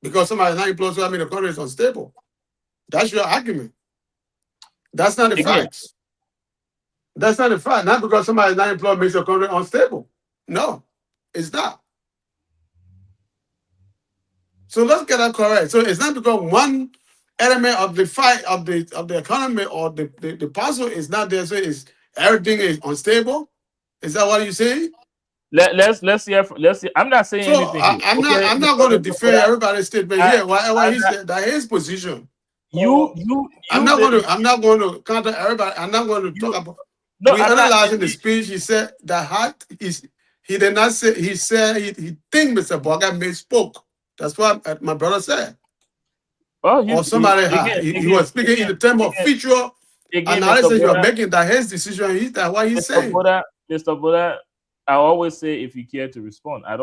[SPEAKER 3] Because somebody's not employed, so I mean the country is unstable. That's your argument. That's not the facts. That's not the fact. Not because somebody's not employed makes the country unstable. No, it's not. So let's get that correct. So it's not because one element of the fight of the economy or the puzzle is not there. So it's everything is unstable. Is that what you say?
[SPEAKER 2] Let's see. I'm not saying
[SPEAKER 3] So
[SPEAKER 2] anything.
[SPEAKER 3] I'm not going to defend everybody's statement here. Whatever he said, that's his position. I'm not going to counter everybody. I'm not going to talk about. We analyzing the speech. He said that he did not say. He said he think Mr. Boga misspoke. That's what my brother said. Or somebody he was speaking in the term of feature analysis. You're making that his decision. That's what he's saying.
[SPEAKER 2] Mr. Buddha, I always say if you care to respond. I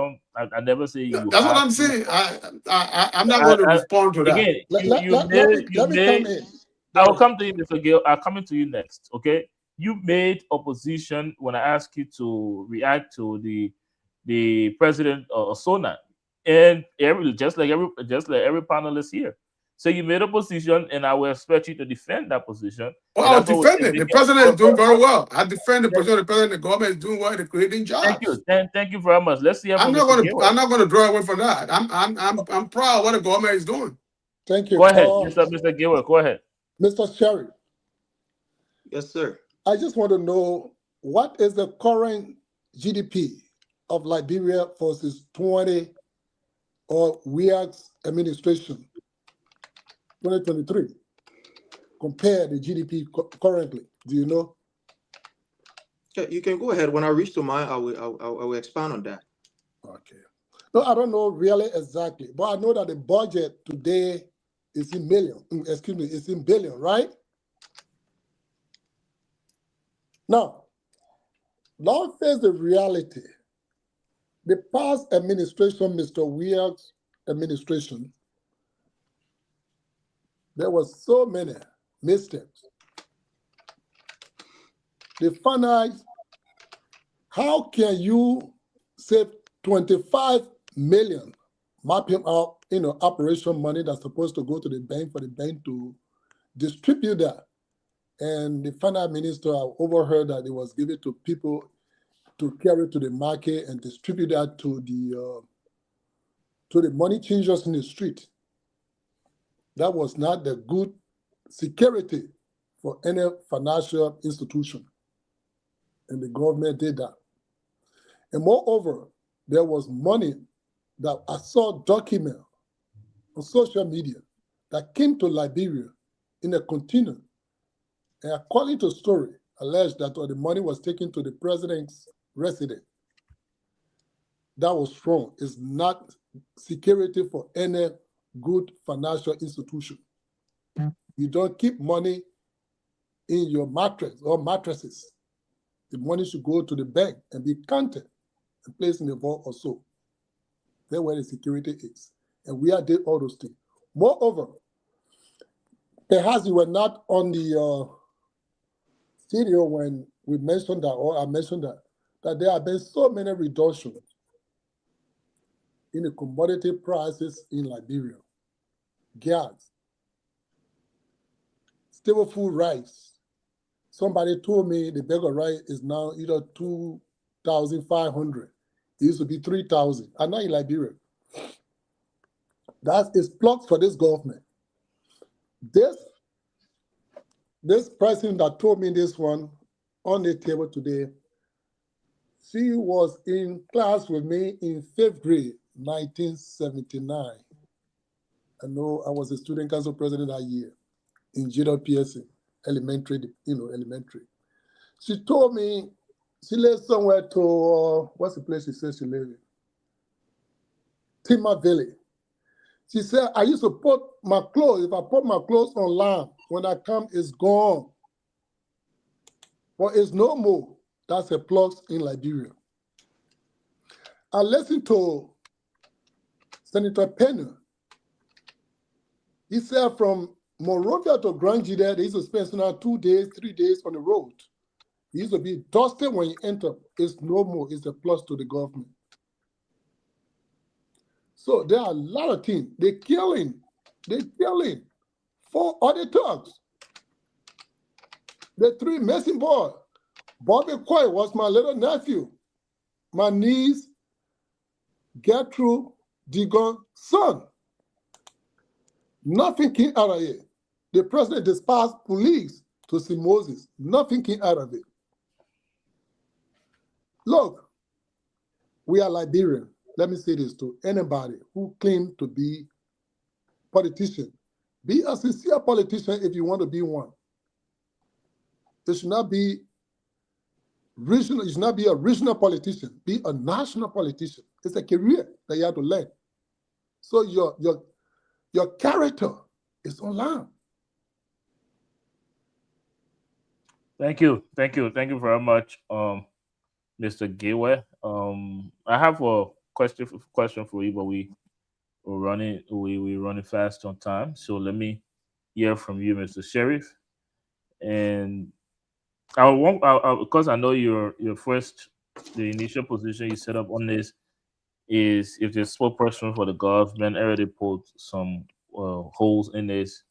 [SPEAKER 2] never say you.
[SPEAKER 3] That's what I'm saying. I'm not going to respond to that.
[SPEAKER 2] Again, let me come in. I will come to you, Mr. Gill. I'm coming to you next. Okay. You made opposition when I asked you to react to the president Osona, and just like every panelist here. So you made a position, and I will expect you to defend that position.
[SPEAKER 3] Well, I'll defend it. The president is doing very well. I defend the position. The president, the government is doing well. They're creating jobs.
[SPEAKER 2] Thank you. Thank you very much. Let's see.
[SPEAKER 3] I'm not going to draw away from that. I'm proud of what the government is doing.
[SPEAKER 4] Thank you.
[SPEAKER 2] Go ahead, Mr. Gilbert. Go ahead,
[SPEAKER 4] Mr. Sheriff.
[SPEAKER 7] Yes, sir.
[SPEAKER 4] I just want to know what is the current GDP of Liberia versus 20 or WIAC's administration 2023. Compare the GDP currently. Do you know?
[SPEAKER 7] Yeah, you can go ahead. When I reach to mine, I will expand on that.
[SPEAKER 4] Okay. No, I don't know really exactly, but I know that the budget today is in million. Excuse me, it's in billion, right? Now, let's face the reality. The past administration, Mr. WIAC's administration, there were so many missteps. They finalized, how can you save 25 million mapping out, operation money that's supposed to go to the bank for the bank to distribute that? And the finance minister overheard that it was given to people to carry to the market and distribute that to the money changers in the street. That was not the good security for any financial institution. And the government did that. And moreover, there was money that I saw document on social media that came to Liberia in a container. And according to story, alleged that the money was taken to the president's residence. That was wrong. It's not security for any good financial institution. You don't keep money in your mattress or mattresses. The money should go to the bank and be counted and placed in the vault or so. That's where the security is. And we did all those things. Moreover, perhaps you were not on the studio when we mentioned that, or I mentioned that there have been so many reductions in the commodity prices in Liberia. Gas, stable food rice. Somebody told me the bag of rice is now either 2,500. It used to be 3,000. I'm not in Liberia. That is plucked for this government. This person that told me this one on the table today, she was in class with me in 5th grade, 1979. I know I was a student council president that year in JWPSC, elementary. She told me she lives somewhere to, what's the place she says she lives in? Tima Valley. She said, I used to put my clothes, if I put my clothes online, when I come, it's gone. But it's no more. That's a plus in Liberia. I listened to Senator Penny. He said from Monrovia to Grand Jide, they used to spend 2 days, 3 days on the road. It used to be dusty when you enter. It's no more. It's a plus to the government. So there are a lot of things. They're killing 4 other thugs. The 3 missing boys. Bobby Coy was my little nephew. My niece, Gertrude Digon's son. Nothing came out of it. The president dispatched police to see Moses. Nothing came out of it. Look, we are Liberian. Let me say this to anybody who claims to be politician. Be a sincere politician if you want to be one. It should not be regional. You should not be a regional politician. Be a national politician. It's a career that you have to learn. So your character is online.
[SPEAKER 2] Thank you very much, Mr. Giwe. I have a question for you, but we're running fast on time. So let me hear from you, Mr. Sheriff. And because I know the initial position you set up on this is if the spokesperson for the government already put some holes in this,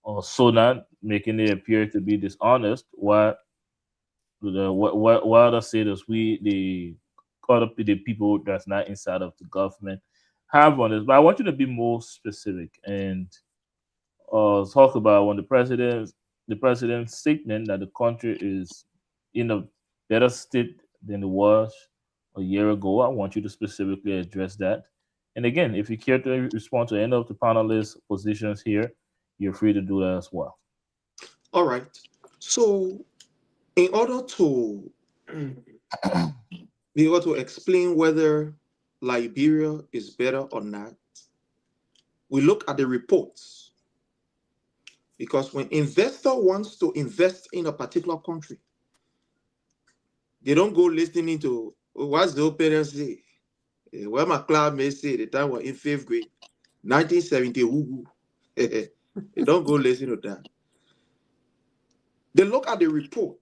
[SPEAKER 2] or so not making it appear to be dishonest. What other status the people that's not inside of the government have on this? But I want you to be more specific and talk about when the president's statement that the country is in a better state than it was a year ago. I want you to specifically address that. And again, if you care to respond to any of the panelists' positions here, you're free to do that as well.
[SPEAKER 7] All right. So in order to be able to explain whether Liberia is better or not, we look at the reports. Because when investor wants to invest in a particular country, they don't go listening to what's the parents say. Where my class may say the time we're in 5th grade, 1970. They don't go listen to that. They look at the report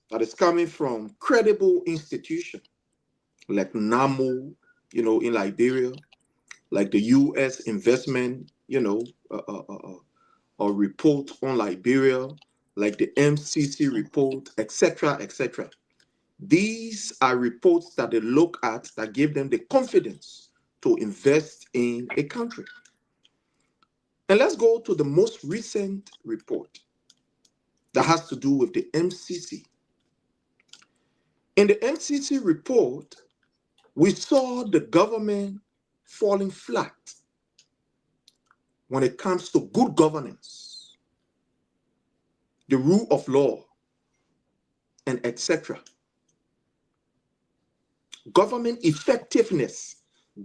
[SPEAKER 7] that is coming from credible institutions like NAMO, in Liberia, like the U.S. investment, or report on Liberia, like the MCC report, etc., etc. These are reports that they look at that give them the confidence to invest in a country. And let's go to the most recent report that has to do with the MCC. In the MCC report, we saw the government falling flat when it comes to good governance, the rule of law, and etc. Government effectiveness, the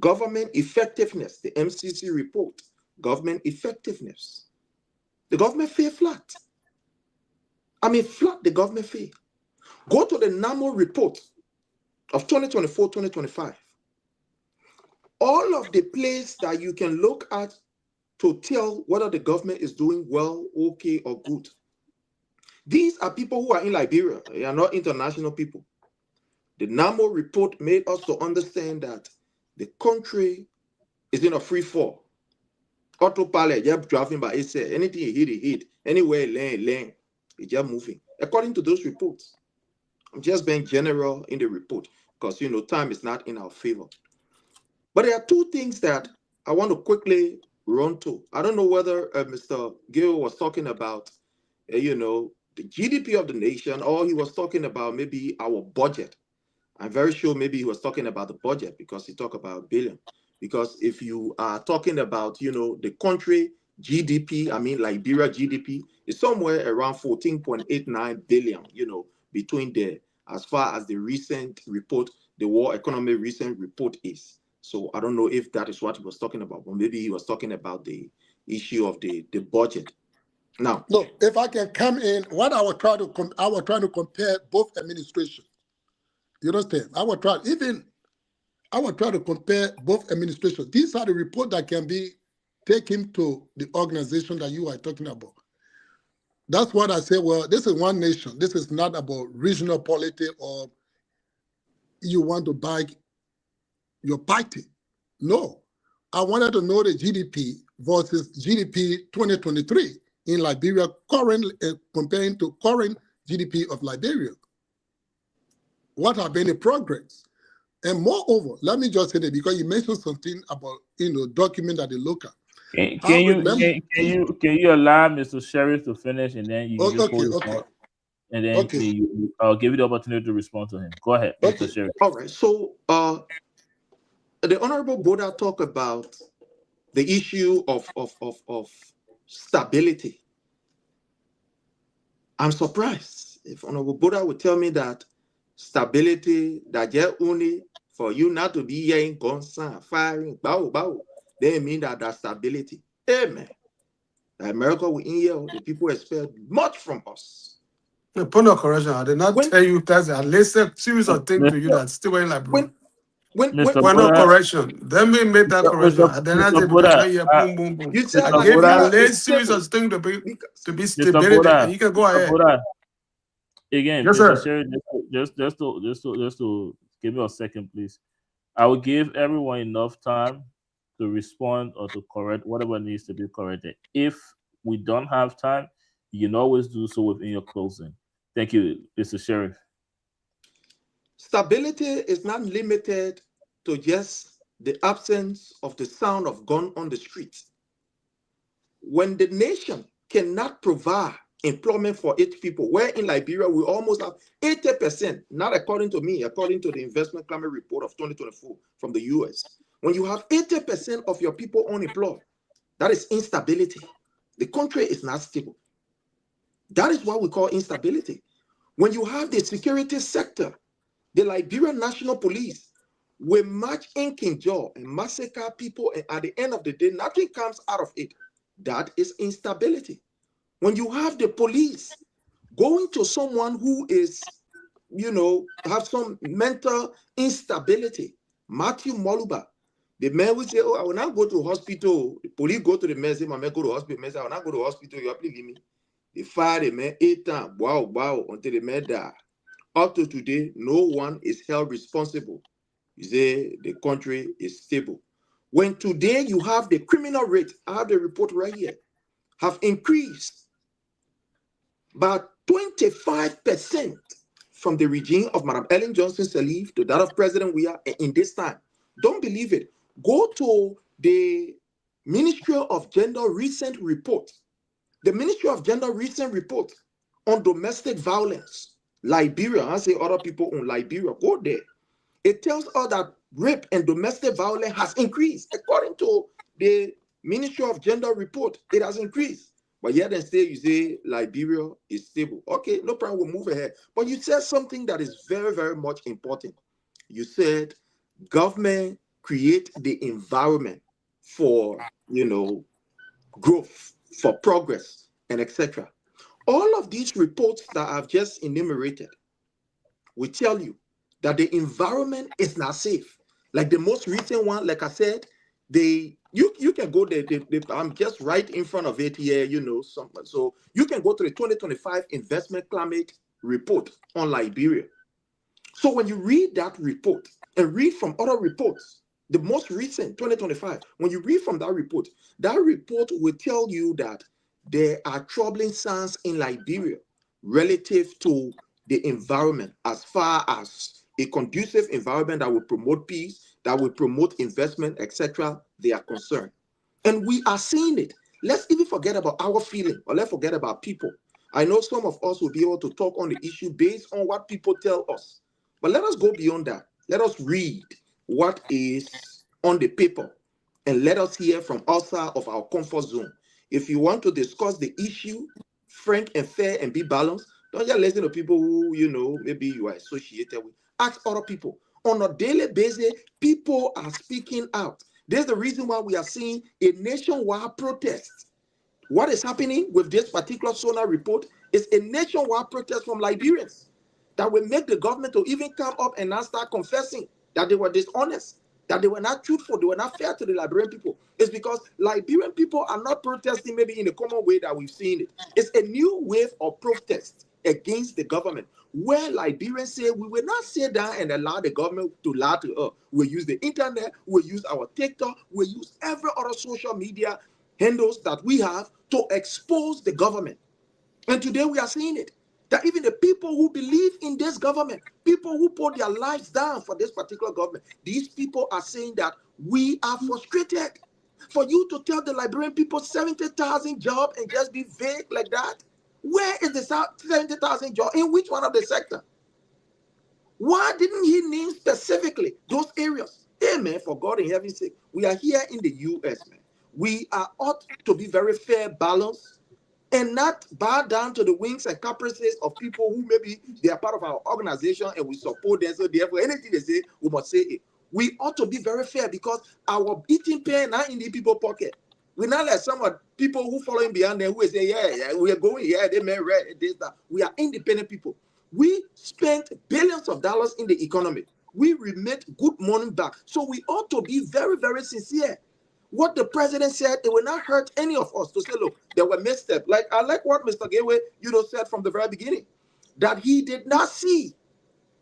[SPEAKER 7] MCC report, government effectiveness. The government fell flat. The government fell. Go to the NAMO report of 2024-2025. All of the places that you can look at to tell whether the government is doing well, okay, or good. These are people who are in Liberia. They are not international people. The NAMO report made us to understand that the country is in a free fall. Autopilot, just driving by itself. Anything you hit. Anywhere lane. It's just moving. According to those reports. I'm just being general in the report because, time is not in our favor. But there are 2 things that I want to quickly run to. I don't know whether Mr. Gill was talking about, the GDP of the nation, or he was talking about maybe our budget. I'm very sure maybe he was talking about the budget because he talked about billion. Because if you are talking about, the country GDP, Liberia GDP is somewhere around 14.89 billion, between there as far as the recent report, the World Economic recent report is. So I don't know if that is what he was talking about, but maybe he was talking about the issue of the budget. Now,
[SPEAKER 4] No, if I can come in, what I was trying to compare both administrations. You understand? I was trying to compare both administrations. These are the reports that can be taken to the organization that you are talking about. That's what I say. Well, this is one nation. This is not about regional politics or you want to buy your party. No, I wanted to know the GDP versus GDP 2023 in Liberia, comparing to current GDP of Liberia. What have been the progress? And moreover, let me just say that because you mentioned something about document that they look at.
[SPEAKER 2] Can you allow Mr. Sheriff to finish and then you can just hold his thought, and then I'll give you the opportunity to respond to him. Go ahead, Mr. Sheriff.
[SPEAKER 7] All right. So the Honorable Boda talked about the issue of stability. I'm surprised if Honorable Boda would tell me that stability that just only for you not to be here in concern, firing, bow, they mean that stability. Amen. America will in here, the people expect much from us.
[SPEAKER 3] The point of correction, I did not tell you that's at least a series of things to you that's still in like
[SPEAKER 7] when
[SPEAKER 3] no correction. Then we made that correction. And then I said boom, boom, boom.
[SPEAKER 7] You said
[SPEAKER 3] I gave you a list series of things to be stability. And you can go ahead.
[SPEAKER 2] Again,
[SPEAKER 3] yes,
[SPEAKER 2] Mr.
[SPEAKER 3] sir.
[SPEAKER 2] Sheriff, just to give me a second, please. I will give everyone enough time to respond or to correct whatever needs to be corrected. If we don't have time, you can always do so within your closing. Thank you, Mr. Sheriff.
[SPEAKER 7] Stability is not limited to just the absence of the sound of gun on the streets. When the nation cannot provide employment for its people, where in Liberia we almost have 80%, not according to me, according to the Investment Climate Report of 2024 from the US. When you have 80% of your people unemployed, that is instability. The country is not stable. That is what we call instability. When you have the security sector, the Liberian National Police will march in Kinjaw and massacre people, and at the end of the day, nothing comes out of it. That is instability. When you have the police going to someone who is, have some mental instability, Matthew Moluba, the man will say, oh, I will not go to hospital. The police go to the man, say, my man go to hospital. Man say, I will not go to hospital. You have to leave me. They fire the man 8 times, wow, until the man die. Up to today, no one is held responsible. You say the country is stable. When today you have the criminal rate, I have the report right here, have increased by 25% from the regime of Madam Ellen Johnson Sirleaf to that of President Weah in this time. Don't believe it. Go to the Ministry of Gender recent report. The Ministry of Gender recent report on domestic violence. Liberia, I say other people in Liberia, go there. It tells us that rape and domestic violence has increased. According to the Ministry of Gender report, it has increased. But yet and still you say Liberia is stable. Okay, no problem, we'll move ahead. But you said something that is very, very much important. You said government create the environment for, growth, for progress, and etc. All of these reports that I've just enumerated will tell you that the environment is not safe. Like the most recent one, like I said, you can go there. I'm just right in front of it here, so you can go to the 2025 Investment Climate Report on Liberia. So when you read that report and read from other reports, the most recent 2025, when you read from that report will tell you that there are troubling signs in Liberia relative to the environment, as far as a conducive environment that will promote peace, that will promote investment, etc. They are concerned. And we are seeing it. Let's even forget about our feeling, or let's forget about people. I know some of us will be able to talk on the issue based on what people tell us. But let us go beyond that. Let us read what is on the paper, and let us hear from outside of our comfort zone. If you want to discuss the issue, frank and fair and be balanced, Don't just listen to people who, you know, maybe you are associated with. Ask other people. On a daily basis, people are speaking out. There's the reason why we are seeing a nationwide protest. What is happening with this particular SONA report is a nationwide protest from Liberians that will make the government to even come up and now start confessing that they were dishonest, that they were not truthful, they were not fair to the Liberian people. It's because Liberian people are not protesting maybe in the common way that we've seen it. It's a new wave of protest against the government, where Liberians say we will not sit down and allow the government to lie to us. We'll use the internet, we'll use our TikTok, we'll use every other social media handles that we have to expose the government. And today we are seeing it. That even the people who believe in this government, people who put their lives down for this particular government, these people are saying that we are frustrated. For you to tell the Liberian people 70,000 jobs and just be vague like that, where is the 70,000 jobs? In which one of the sector? Why didn't he name specifically those areas? Hey man, for God in heaven's sake, we are here in the US, man. We are ought to be very fair, balanced, and not bow down to the wings and caprices of people who maybe they are part of our organization and we support them. So therefore, anything they say, we must say it. We ought to be very fair because our eating pay not in the people's pocket. We're not like some of people who following behind them who will say, yeah, we are going, yeah, they may read this, that. We are independent people. We spent billions of dollars in the economy. We remit good money back. So we ought to be very, very sincere. What the president said, it will not hurt any of us to say, look, there were missteps. Like I like what Mr. Gateway, said from the very beginning, that he did not see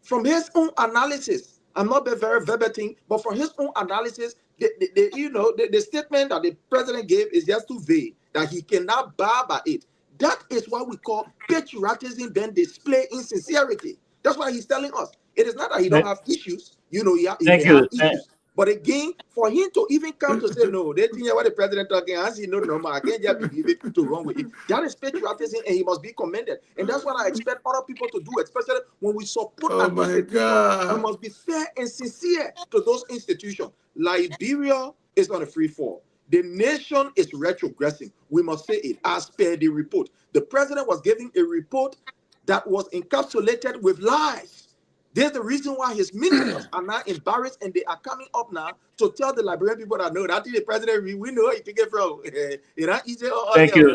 [SPEAKER 7] from his own analysis. I'm not being very verbatim, but from his own analysis, the statement that the president gave is just too vague, that he cannot bow by it. That is what we call patriotism then display insincerity. That's why he's telling us. It is not that he don't have issues. He may have issues. But again, for him to even come to say, no, they think what the president talking, I see, no, I can't just believe it to run with it. That is patriotism, and he must be commended. And that's what I expect other people to do, especially when we support an institution. We must be fair and sincere to those institutions. Liberia is on a free fall. The nation is retrogressing. We must say it as per the report. The president was giving a report that was encapsulated with lies. There's the reason why his ministers are now embarrassed and they are coming up now to tell the Liberian people that no, that is the president, we know where he pick it from. It not easy.
[SPEAKER 2] Thank you.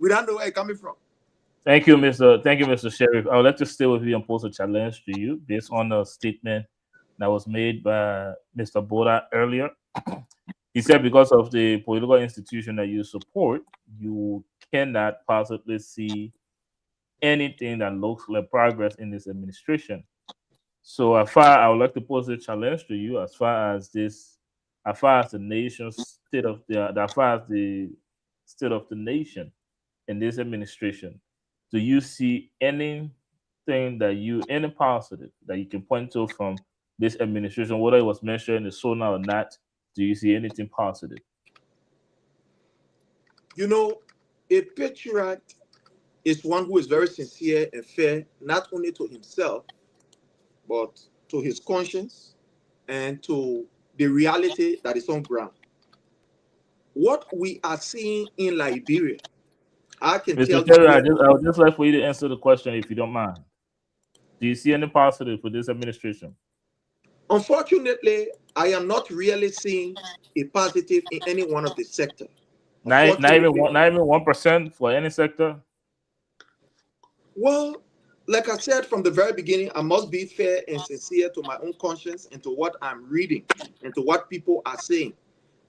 [SPEAKER 7] We don't know where it's coming from.
[SPEAKER 2] Thank you, Mr. Sheriff. I would like to stay with you and pose a challenge to you based on a statement that was made by Mr. Boda earlier. He said because of the political institution that you support, you cannot possibly see anything that looks like progress in this administration. So I would like to pose a challenge to you as far as the nation's state of the state of the nation in this administration. Do you see anything any positive that you can point to from this administration, whether it was mentioned in the SONA or not? Do you see anything positive?
[SPEAKER 7] A patriot is one who is very sincere and fair, not only to himself, but to his conscience and to the reality that is on ground. What we are seeing in Liberia, I can tell you.
[SPEAKER 2] I would just like for you to answer the question if you don't mind. Do you see any positive for this administration?
[SPEAKER 7] Unfortunately, I am not really seeing a positive in any one of the sectors.
[SPEAKER 2] Not even 1% for any sector?
[SPEAKER 7] Well, like I said from the very beginning, I must be fair and sincere to my own conscience and to what I'm reading and to what people are saying.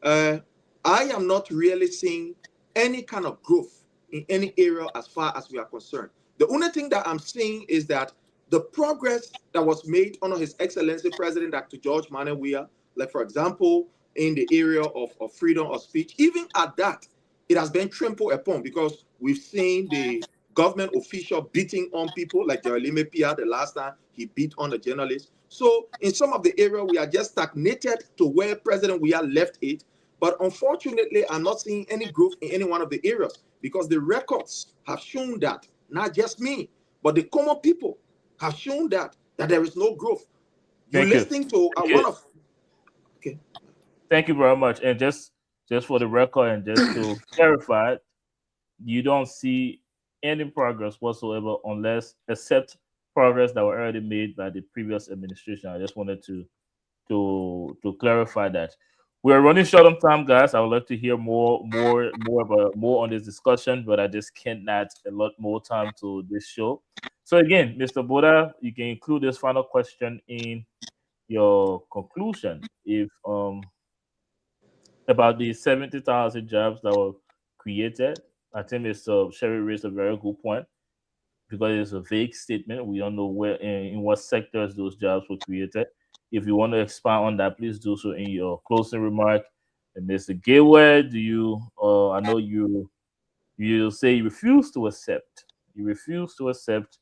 [SPEAKER 7] I am not really seeing any kind of growth in any area as far as we are concerned. The only thing that I'm seeing is that the progress that was made under His Excellency President Dr. George Manneh Weah, like for example, in the area of freedom of speech, even at that, it has been trampled upon because we've seen the government official beating on people like Jeremy Pia the last time he beat on the journalists. So in some of the area, we are just stagnated to where President Weah left it. But unfortunately, I'm not seeing any growth in any one of the areas because the records have shown that, not just me, but the common people have shown that there is no growth. You're listening to one of... Okay.
[SPEAKER 2] Thank you very much. And just for the record and just to clarify, you don't see any progress whatsoever except progress that were already made by the previous administration. I just wanted to clarify that. We're running short on time, guys. I would like to hear more on this discussion, but I just can't add a lot more time to this show. So again, Mr. Boda, you can include this final question in your conclusion. If about the 70,000 jobs that were created, I think Mr. Sherry raised a very good point because it's a vague statement. We don't know where in what sectors those jobs were created. If you want to expand on that, please do so in your closing remark. And Mr. Gateway, do you? I know you say you refuse to accept. You refuse to accept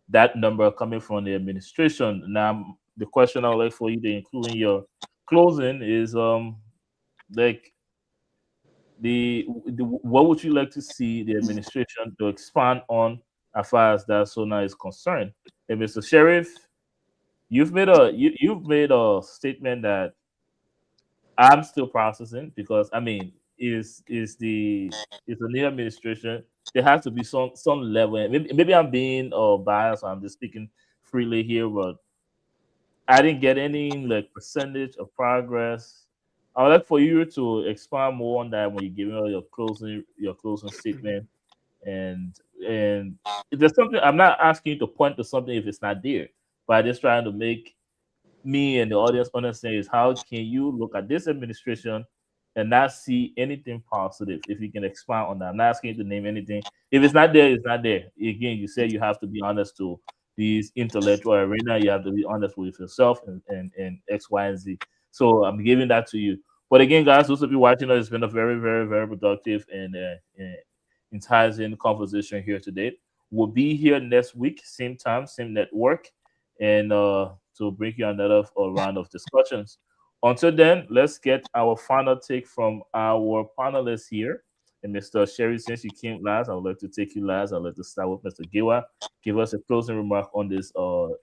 [SPEAKER 2] that number coming from the administration. Now, the question I would like for you to include in your closing is like what would you like to see the administration to expand on as far as that SONA is concerned? And Mr. Sheriff, you've made a statement that I'm still processing because I mean is the new administration. There has to be some level. Maybe I'm being biased. I'm just speaking freely here, but I didn't get any like percentage of progress. I would like for you to expand more on that when you give me your closing statement. And if there's something, I'm not asking you to point to something if it's not there, but I'm just trying to make me and the audience understand is how can you look at this administration and not see anything positive. If you can expand on that, I'm not asking you to name anything. If it's not there, it's not there. Again, you say you have to be honest to these intellectual arena. You have to be honest with yourself and X, Y, and Z. So I'm giving that to you. But again, guys, those of you watching us, it's been a very, very, very productive and enticing conversation here today. We'll be here next week, same time, same network, and to bring you another round of discussions. Until then, let's get our final take from our panelists here. And Mr. Sherry, since you came last, I would like to take you last. I'd like to start with Mr. Giwa. Give us a closing remark on this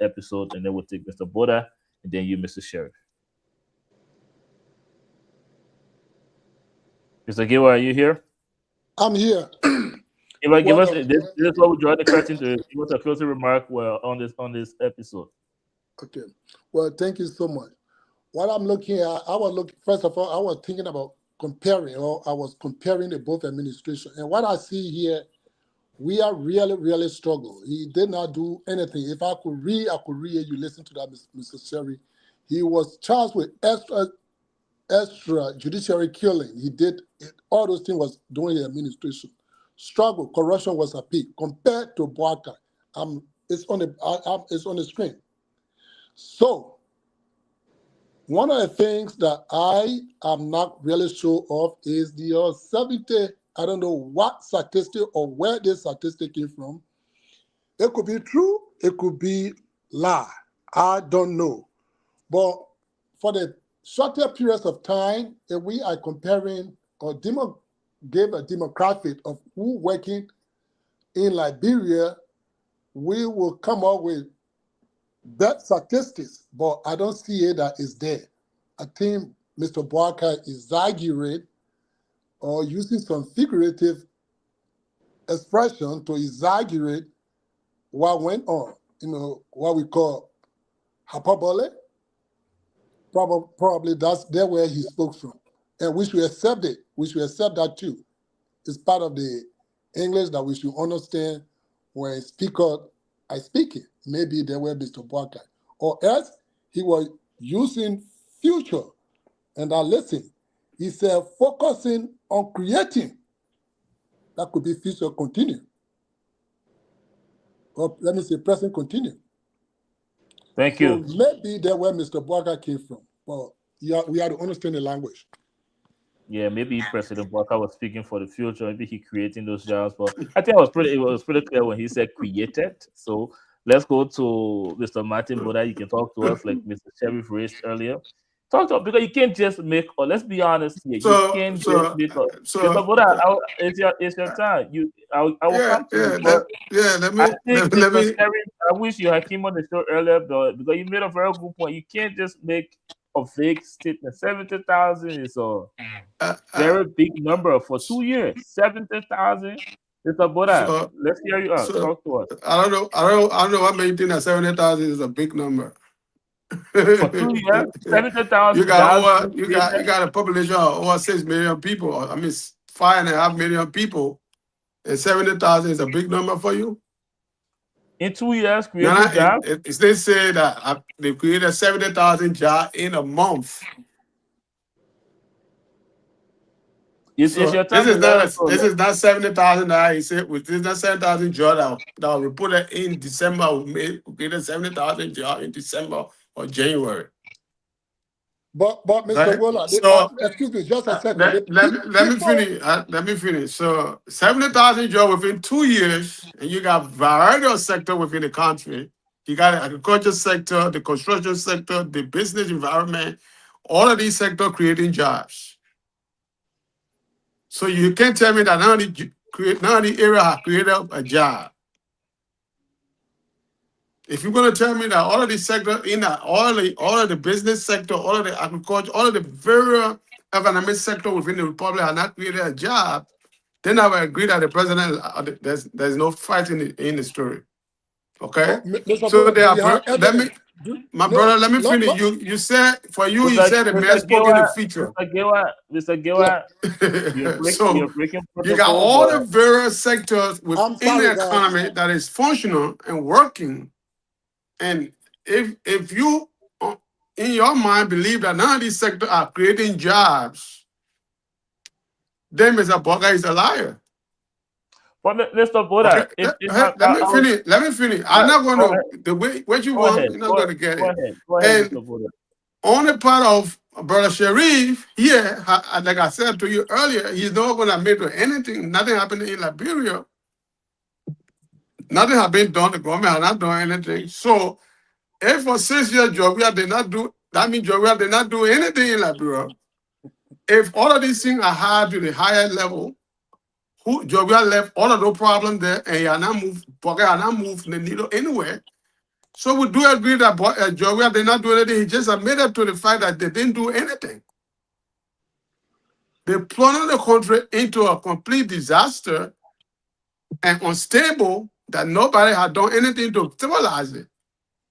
[SPEAKER 2] episode, and then we'll take Mr. Boda, and then you, Mr. Sheriff. Mr. Giwa, are you here?
[SPEAKER 4] I'm here.
[SPEAKER 2] Give us this is what we draw the curtain to. Give us a closing remark on this episode.
[SPEAKER 4] Okay. Well, thank you so much. What I'm looking at, first of all, I was thinking about comparing the both administrations. And what I see here, we are really, really struggle. He did not do anything. If I could read, you listen to that, Mr. Sherry. He was charged with extra judiciary killing. He did all those things was doing the administration. Struggle, corruption was a peak compared to Boakai. It's on the screen. So one of the things that I am not really sure of is the 70. I don't know what statistic or where this statistic came from. It could be true. It could be lie. I don't know. But for the shorter periods of time, if we are comparing or gave a demographic of who working in Liberia, we will come up with that statistics, but I don't see it that is there. I think Mr. Boakai is exaggerating or using some figurative expression to exaggerate what went on. What we call hyperbole. Probably that's there where he spoke from. And we should accept it. We should accept that too. It's part of the English that we should understand when speaker I speak it. Maybe there were Mr. Boakai. Or else he was using future. And I listen. He said focusing on creating. That could be future continue. Or let me say present continue.
[SPEAKER 2] Thank you.
[SPEAKER 4] So maybe there where Mr. Boakai came from. Well, yeah, we have to understand the language.
[SPEAKER 2] Yeah, maybe President Boakai was speaking for the future. Maybe he creating those jobs. But I think it was pretty clear when he said created. So let's go to Mr. Martin Boda. You can talk to us like Mr. Sheriff raised earlier. Talk to us because you can't just make. Or let's be honest here. You can't just make. Mr. Boda, it's your time. I will come to you. I wish you had came on the show earlier, but because you made a very good point. You can't just make a vague statement. 70,000 is a very big number for 2 years. 70,000 Mr. Boda,
[SPEAKER 3] So,
[SPEAKER 2] let's hear you out.
[SPEAKER 3] so
[SPEAKER 2] Talk to us.
[SPEAKER 3] I don't know what made you think that 70,000 is a big number.
[SPEAKER 2] For 2 years, 70,000
[SPEAKER 3] you got
[SPEAKER 2] jobs.
[SPEAKER 3] over, you got a population of over 6 million people. I mean, 5.5 million people, and 70,000 is a big number for you.
[SPEAKER 2] In 2 years,
[SPEAKER 3] No,
[SPEAKER 2] creating jobs.
[SPEAKER 3] it's they say that they created 70,000 jobs in a month.
[SPEAKER 2] It's
[SPEAKER 3] So
[SPEAKER 2] your time
[SPEAKER 3] this
[SPEAKER 2] to let us know.
[SPEAKER 3] is not 70,000 that he said. This is not 7,000 jobs that were reported in December. We created 70,000 jobs in December or January.
[SPEAKER 4] But Mr.
[SPEAKER 3] Right?
[SPEAKER 4] Wola,
[SPEAKER 3] So
[SPEAKER 4] excuse me, just a second.
[SPEAKER 3] let me finish. Let me finish. So 70,000 jobs within 2 years, and you got variety of sector within the country. You got the agriculture sector, the construction sector, the business environment, all of these sectors creating jobs. So you can't tell me that none of the area have created a job. If you're going to tell me that all of these sectors, all of the business sector, all of the agriculture, all of the various economic sector within the republic have not created a job, then I will agree that the president, there's no fight in the story. Okay?
[SPEAKER 4] Mr.
[SPEAKER 3] So
[SPEAKER 4] Wola,
[SPEAKER 3] they
[SPEAKER 4] do
[SPEAKER 3] are,
[SPEAKER 4] you have
[SPEAKER 3] let me,
[SPEAKER 4] evidence?
[SPEAKER 3] my
[SPEAKER 4] No,
[SPEAKER 3] brother, let me
[SPEAKER 4] no,
[SPEAKER 3] finish.
[SPEAKER 4] no.
[SPEAKER 3] You said, for you, you said the man spoke in the future.
[SPEAKER 2] Mr. Gewa, you're breaking
[SPEAKER 3] You got
[SPEAKER 2] protocol,
[SPEAKER 3] all
[SPEAKER 2] but
[SPEAKER 3] the various sectors
[SPEAKER 4] I'm
[SPEAKER 3] within
[SPEAKER 4] sorry,
[SPEAKER 3] the
[SPEAKER 4] guys.
[SPEAKER 3] economy that is functional and working. And if you, in your mind, believe that none of these sectors are creating jobs, then Mr. Boga is a liar.
[SPEAKER 2] But Mr. Boda,
[SPEAKER 3] Okay? Let me finish. I'm not going to, the way, what you want, you're not going to get it.
[SPEAKER 2] Go ahead,
[SPEAKER 3] And
[SPEAKER 2] Mr. Boda.
[SPEAKER 3] on the part of Brother Sharif, here, like I said to you earlier, he's not going to admit to anything. Nothing happened in Liberia. Nothing has been done. The government has not done anything. So, if for 6 years Georgia did not do, that means Georgia did not do anything in Liberia. If all of these things are high to the higher level, Georgia left all of those problems there, and he had not moved, Pocket had not moved the needle anywhere. So we do agree that Georgia did not do anything. He just admitted to the fact that they didn't do anything. They plunged the country into a complete disaster and unstable that nobody had done anything to stabilize it.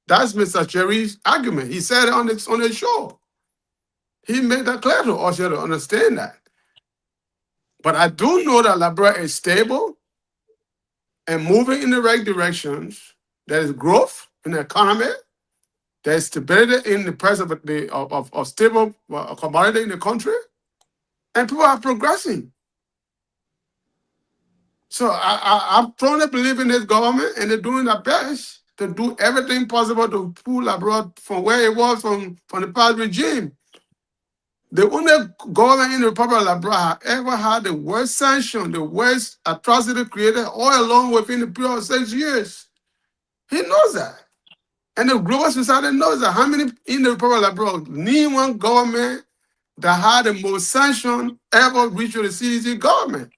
[SPEAKER 3] That's Mr. Cherry's argument. He said it on the show. He made that clear to us here to understand that. But I do know that Liberia is stable and moving in the right directions. There is growth in the economy. There is stability in the price of stable commodity in the country. And people are progressing. So I strongly believe in this government, and they're doing their best to do everything possible to pull Liberia from where it was from the past regime. The only government in the Republic of Liberia ever had the worst sanction, the worst atrocity created all along within the period of 6 years. He knows that. And the global society knows that. How many in the Republic of Liberia need one government that had the most sanction ever reached to the CDC government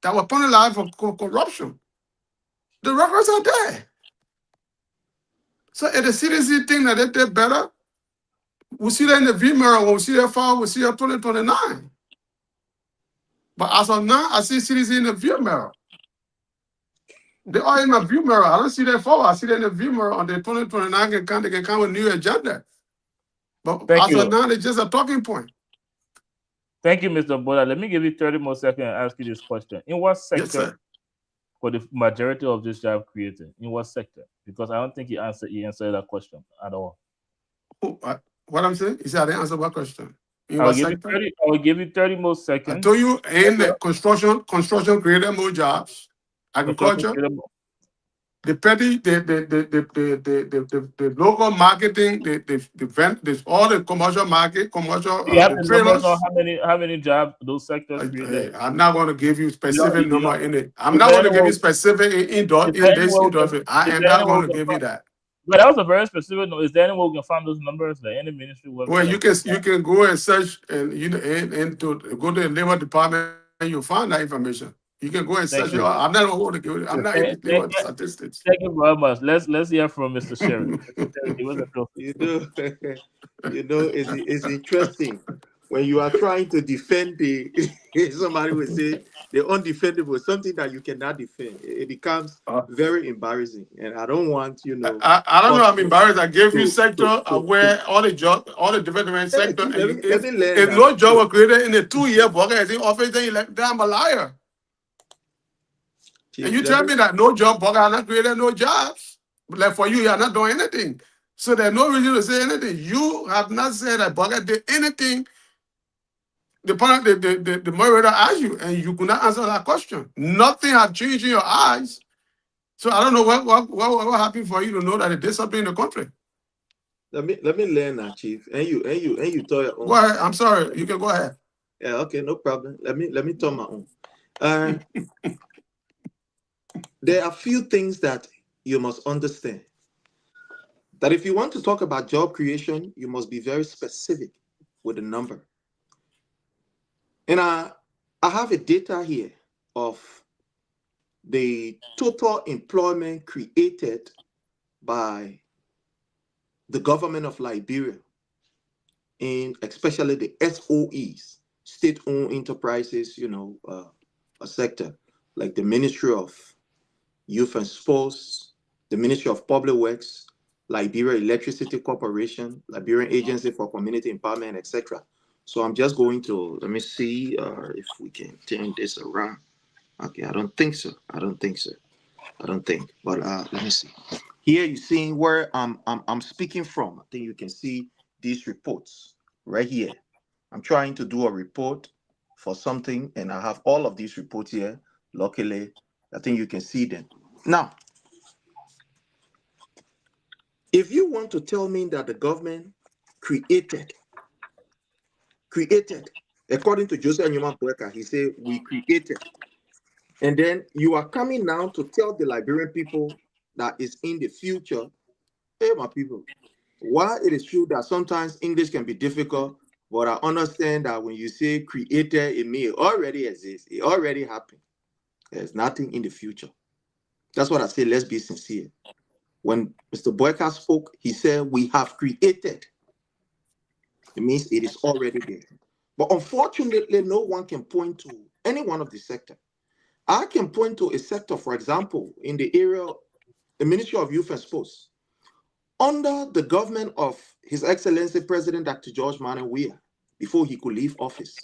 [SPEAKER 3] that was penalized for corruption? The records are there. So if the CDC think that they did better, we'll see that in the view mirror. When we see that file, we'll see that 2029. But as of now, I see CDC in the view mirror. They are in my view mirror. I don't see that forward. I see that in the view mirror on the 2029 they can come with new agenda. But as of now, it's just a talking point.
[SPEAKER 2] Thank you, Mr. Boda. Let me give you 30 more seconds and ask you this question. In what sector for the majority of this job created? In what sector? Because I don't think he answered that question at all.
[SPEAKER 3] What I'm saying? He said I didn't answer what question.
[SPEAKER 2] I will give you 30 more seconds.
[SPEAKER 3] I told you in the construction created more jobs. Agriculture, the local marketing, the all the commercial market, commercial.
[SPEAKER 2] You have the numbers on how many jobs those sectors created.
[SPEAKER 3] I'm not going to give you specific number in it. I'm not going to give you specific in this industry. I am not going to give you that.
[SPEAKER 2] But that was a very specific. Is there any way we can find those numbers? Like any ministry website?
[SPEAKER 3] Well, you can go and search and and to go to the labor department and you'll find that information. You can go and search it. I'm not going to give it. I'm not going to give statistics.
[SPEAKER 2] Thank you very much. Let's hear from Mr. Sherry.
[SPEAKER 7] It's interesting when you are trying to defend the somebody will say the undefendable, something that you cannot defend, it becomes very embarrassing. And I don't want, you know,
[SPEAKER 3] I don't know. I'm embarrassed. I gave you
[SPEAKER 7] to-
[SPEAKER 3] sector where all the job, all the development
[SPEAKER 7] Hey,
[SPEAKER 3] sector.
[SPEAKER 7] let
[SPEAKER 3] And
[SPEAKER 7] me learn
[SPEAKER 3] if
[SPEAKER 7] now.
[SPEAKER 3] no job was created in a 2-year bucket as in office, then you're like, damn, a liar.
[SPEAKER 7] Chief,
[SPEAKER 3] And you
[SPEAKER 7] let
[SPEAKER 3] tell me that no job bucket are not created, no jobs. But like for you, you are not doing anything. So there's no reason to say anything. You have not said that bucket did anything. The moderator asked you, and you could not answer that question. Nothing had changed in your eyes. So I don't know what happened for you to know that it did something in the country.
[SPEAKER 7] me learn now, Chief. And you tell your own.
[SPEAKER 3] Go ahead. I'm sorry. You can go ahead.
[SPEAKER 7] Yeah, okay, no problem. Let me tell my own. There are a few things that you must understand. That if you want to talk about job creation, you must be very specific with the number. And I have a data here of the total employment created by the government of Liberia, in especially the SOEs, state-owned enterprises, you know, a sector like the Ministry of Youth and Sports, the Ministry of Public Works, Liberia Electricity Corporation, Liberian Agency for Community Empowerment, etc. So I'm just going to, let me see if we can turn this around. Okay, I don't think so. But let me see. Here you see where I'm speaking from. I think you can see these reports right here. I'm trying to do a report for something, and I have all of these reports here. Luckily, I think you can see them. Now, if you want to tell me that the government created, according to Joseph Newman Boyka, he said, we created. And then you are coming now to tell the Liberian people that is in the future, hey, my people, while it is true that sometimes English can be difficult, but I understand that when you say created, it means it already exists. It already happened. There's nothing in the future. That's what I say. Let's be sincere. When Mr. Boyka spoke, he said, we have created. It means it is already there. But unfortunately, no one can point to any one of the sector. I can point to a sector, for example, in the area, the Ministry of Youth and Sports. Under the government of His Excellency President Dr. George Manneh Weah, before he could leave office,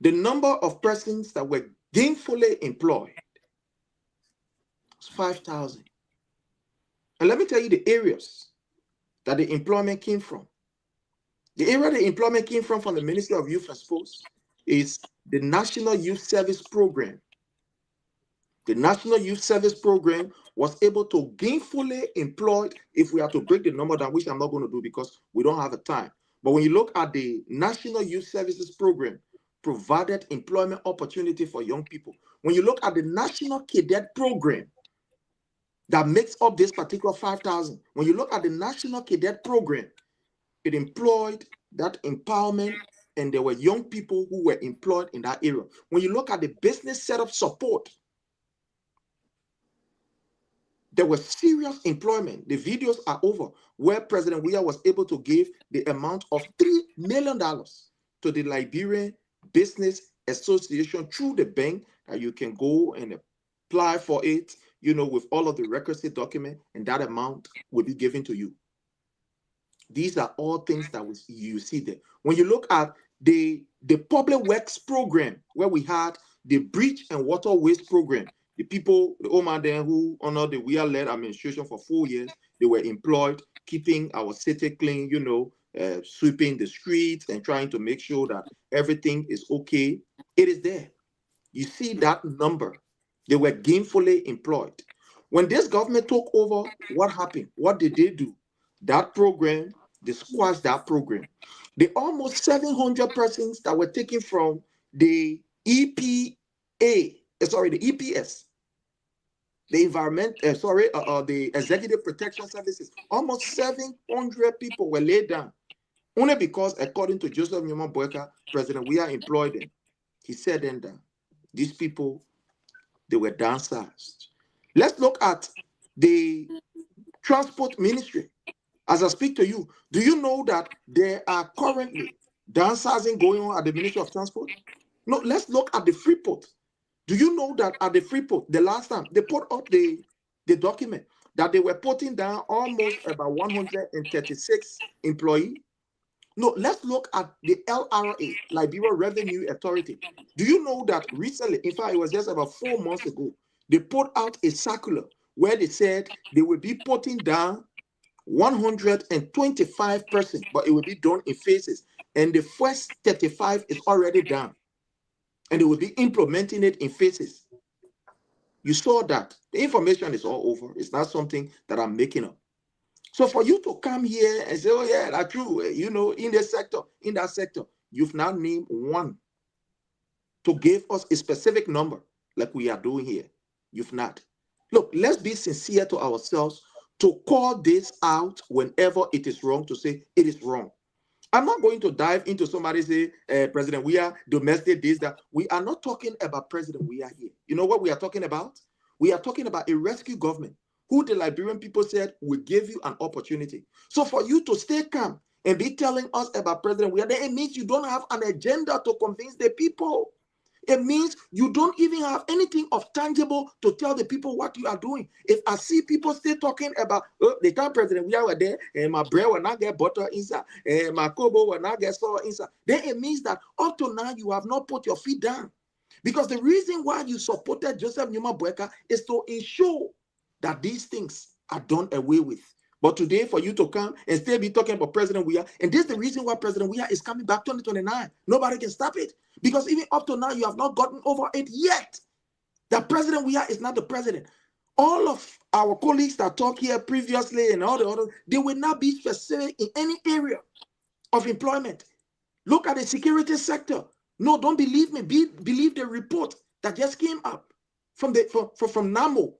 [SPEAKER 7] the number of persons that were gainfully employed was 5,000. And let me tell you the areas that the employment came from. The area the employment came from the Ministry of Youth and Sports is the National Youth Service Program. The National Youth Service Program was able to gainfully employ, if we are to break the number down, which I'm not going to do because we don't have the time. But when you look at the National Youth Services Program, provided employment opportunity for young people. When you look at the National Cadet Program that makes up this particular 5,000, when you look at the National Cadet Program, it employed that empowerment, and there were young people who were employed in that area. When you look at the business setup support, there was serious employment. The videos are over where President Weah was able to give the amount of $3 million to the Liberian Business Association through the bank, that you can go and apply for it, you know, with all of the requisite documents, and that amount will be given to you. These are all things that you see there. When you look at the public works program, where we had the bridge and waterways program, the people, the old man there who under the Weah-led administration for 4 years, they were employed, keeping our city clean, you know, sweeping the streets and trying to make sure that everything is okay. It is there. You see that number. They were gainfully employed. When this government took over, what happened? What did they do? That program, they squashed that program. The almost 700 persons that were taken from the the EPS, the Executive Protection Services, almost 700 people were laid down. Only because, according to Joseph Newman Boyka, President Weah employed them. He said then that these people, they were downsized. Let's look at the Transport Ministry. As I speak to you, do you know that there are currently downsizing going on at the Ministry of Transport? No, let's look at the Freeport. Do you know that at the Freeport, the last time they put up the document that they were putting down almost about 136 employees? No, let's look at the LRA, Liberia Revenue Authority. Do you know that recently, in fact, it was just about 4 months ago, they put out a circular where they said they will be putting down 125 persons, but it will be done in phases. And the first 35 is already done. And they will be implementing it in phases. You saw that. The information is all over. It's not something that I'm making up. So for you to come here and say, oh yeah, that's true, you know, in that sector, you've now named one to give us a specific number like we are doing here. You've not. Look, let's be sincere to ourselves to call this out whenever it is wrong, to say it is wrong. I'm not going to dive into somebody say, President, we are domestic, this, that. We are not talking about President, we are here. You know what we are talking about? We are talking about a rescue government who the Liberian people said will give you an opportunity. So for you to stay calm and be telling us about President, we are there, it means you don't have an agenda to convince the people. It means you don't even have anything of tangible to tell the people what you are doing. If I see people still talking about, oh, the time President, we are there, and my bread will not get butter inside, and my kobo will not get salt inside, then it means that up to now you have not put your feet down. Because the reason why you supported Joseph Numa Boyka is to ensure that these things are done away with. But today, for you to come and still be talking about President Weah, and this is the reason why President Weah is coming back 2029. Nobody can stop it. Because even up to now, you have not gotten over it yet. That President Weah is not the president. All of our colleagues that talked here previously and all the others, they will not be specific in any area of employment. Look at the security sector. No, don't believe me. Believe the report that just came up from NAMO,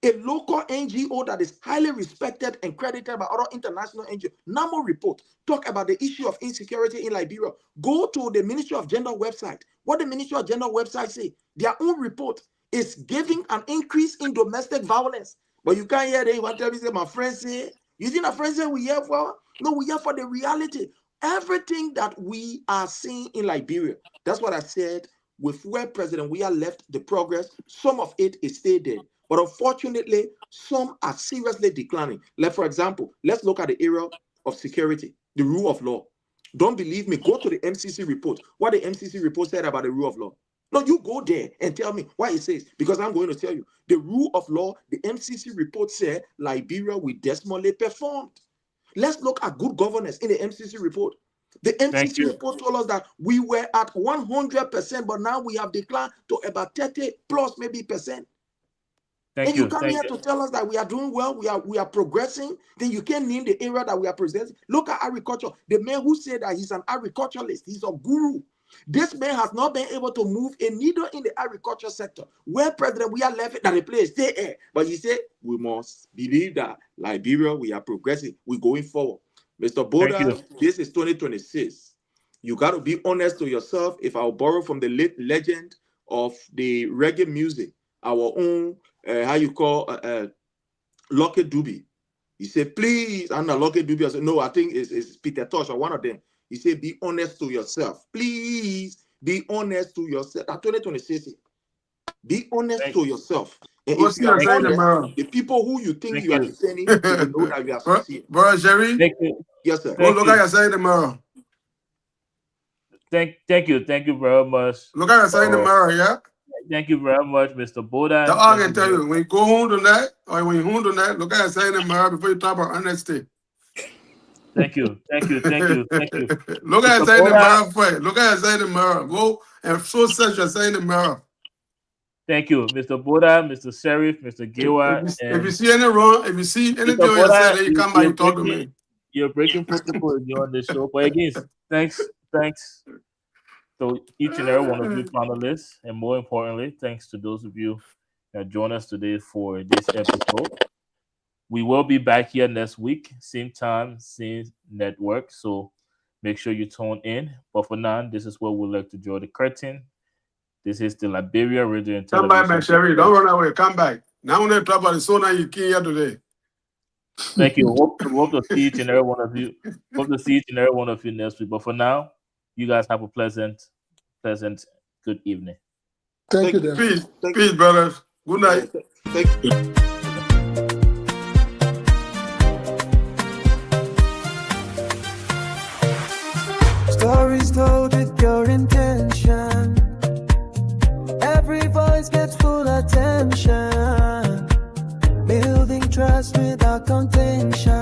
[SPEAKER 7] a local NGO that is highly respected and credited by other international NGOs. NAMO report talk about the issue of insecurity in Liberia. Go to the Ministry of Gender website. What the Ministry of Gender website say? Their own report is giving an increase in domestic violence. But you can't hear that. You want to tell me, say, my friend say, you think a friend say we here for? No, we here for the reality. Everything that we are seeing in Liberia, that's what I said, with where President Weah left the progress, some of it is still there. But unfortunately, some are seriously declining. Like, for example, let's look at the area of security, the rule of law. Don't believe me, go to the MCC report. What the MCC report said about the rule of law. No, you go there and tell me what it says, because I'm going to tell you. The rule of law, the MCC report said Liberia will dismally performed. Let's look at good governance in the MCC report. The MCC report told us that we were at 100%, but now we have declined to about 30 plus maybe percent. And you come here to tell us that we are doing well, we are progressing, then you can't name the area that we are presenting. Look at agriculture. The man who said that he's an agriculturalist, he's a guru. This man has not been able to move a needle in the agriculture sector. Where President Weah left it, that the place stay here. But he said, we must believe that Liberia, we are progressing, we're going forward. Mr. Boda, this is 2026. You got to be honest to yourself. If I'll borrow from the late legend of the reggae music, our own, how you call Lucky Dube. He said, please, I'm not Lucky Dube. I said, no, I think it's Peter Tosh or one of them. He said, be honest to yourself. Please be honest to yourself. That's 2026. Be honest to yourself. And if you are honest, the people who you think you are defending, they know that you are sincere.
[SPEAKER 3] Bro, Jerry?
[SPEAKER 7] Yes, sir.
[SPEAKER 3] Go look at yourself in the mirror.
[SPEAKER 2] Thank you very much.
[SPEAKER 3] Look at yourself in the mirror, yeah?
[SPEAKER 2] Thank you very much, Mr. Boda.
[SPEAKER 3] That's all I can tell you. When you go home tonight, or when you home tonight, look at yourself in the mirror before you talk about honesty.
[SPEAKER 2] Thank you.
[SPEAKER 3] Look at yourself in the mirror first. Look at yourself in the mirror. Go and so search yourself in the mirror.
[SPEAKER 2] Thank you, Mr. Boda, Mr. Sheriff, Mr. Giwa.
[SPEAKER 3] If you see any wrong, if you see anything on yourself, then you come back and talk to me.
[SPEAKER 2] You're breaking protocol on the show. But again, thanks to each and every one of you panelists, and more importantly, thanks to those of you that joined us today for this episode. We will be back here next week, same time, same network. So make sure you tune in. But for now, this is where we'd like to draw the curtain. This is the Liberia Radio and Television.
[SPEAKER 3] Come back, man, Sherry. Don't run away. Come back. Now when they talk about the sauna, you came here today.
[SPEAKER 2] Thank you. Hope to see each and every one of you. Hope to see each and every one of you next week. But for now, You guys have a pleasant good evening.
[SPEAKER 4] Thank you, Dan.
[SPEAKER 3] Peace,
[SPEAKER 7] Thank
[SPEAKER 3] peace, brothers. Good night.
[SPEAKER 7] Thank you.
[SPEAKER 1] Stories told with pure intention. Every voice gets full attention. Building trust without contention.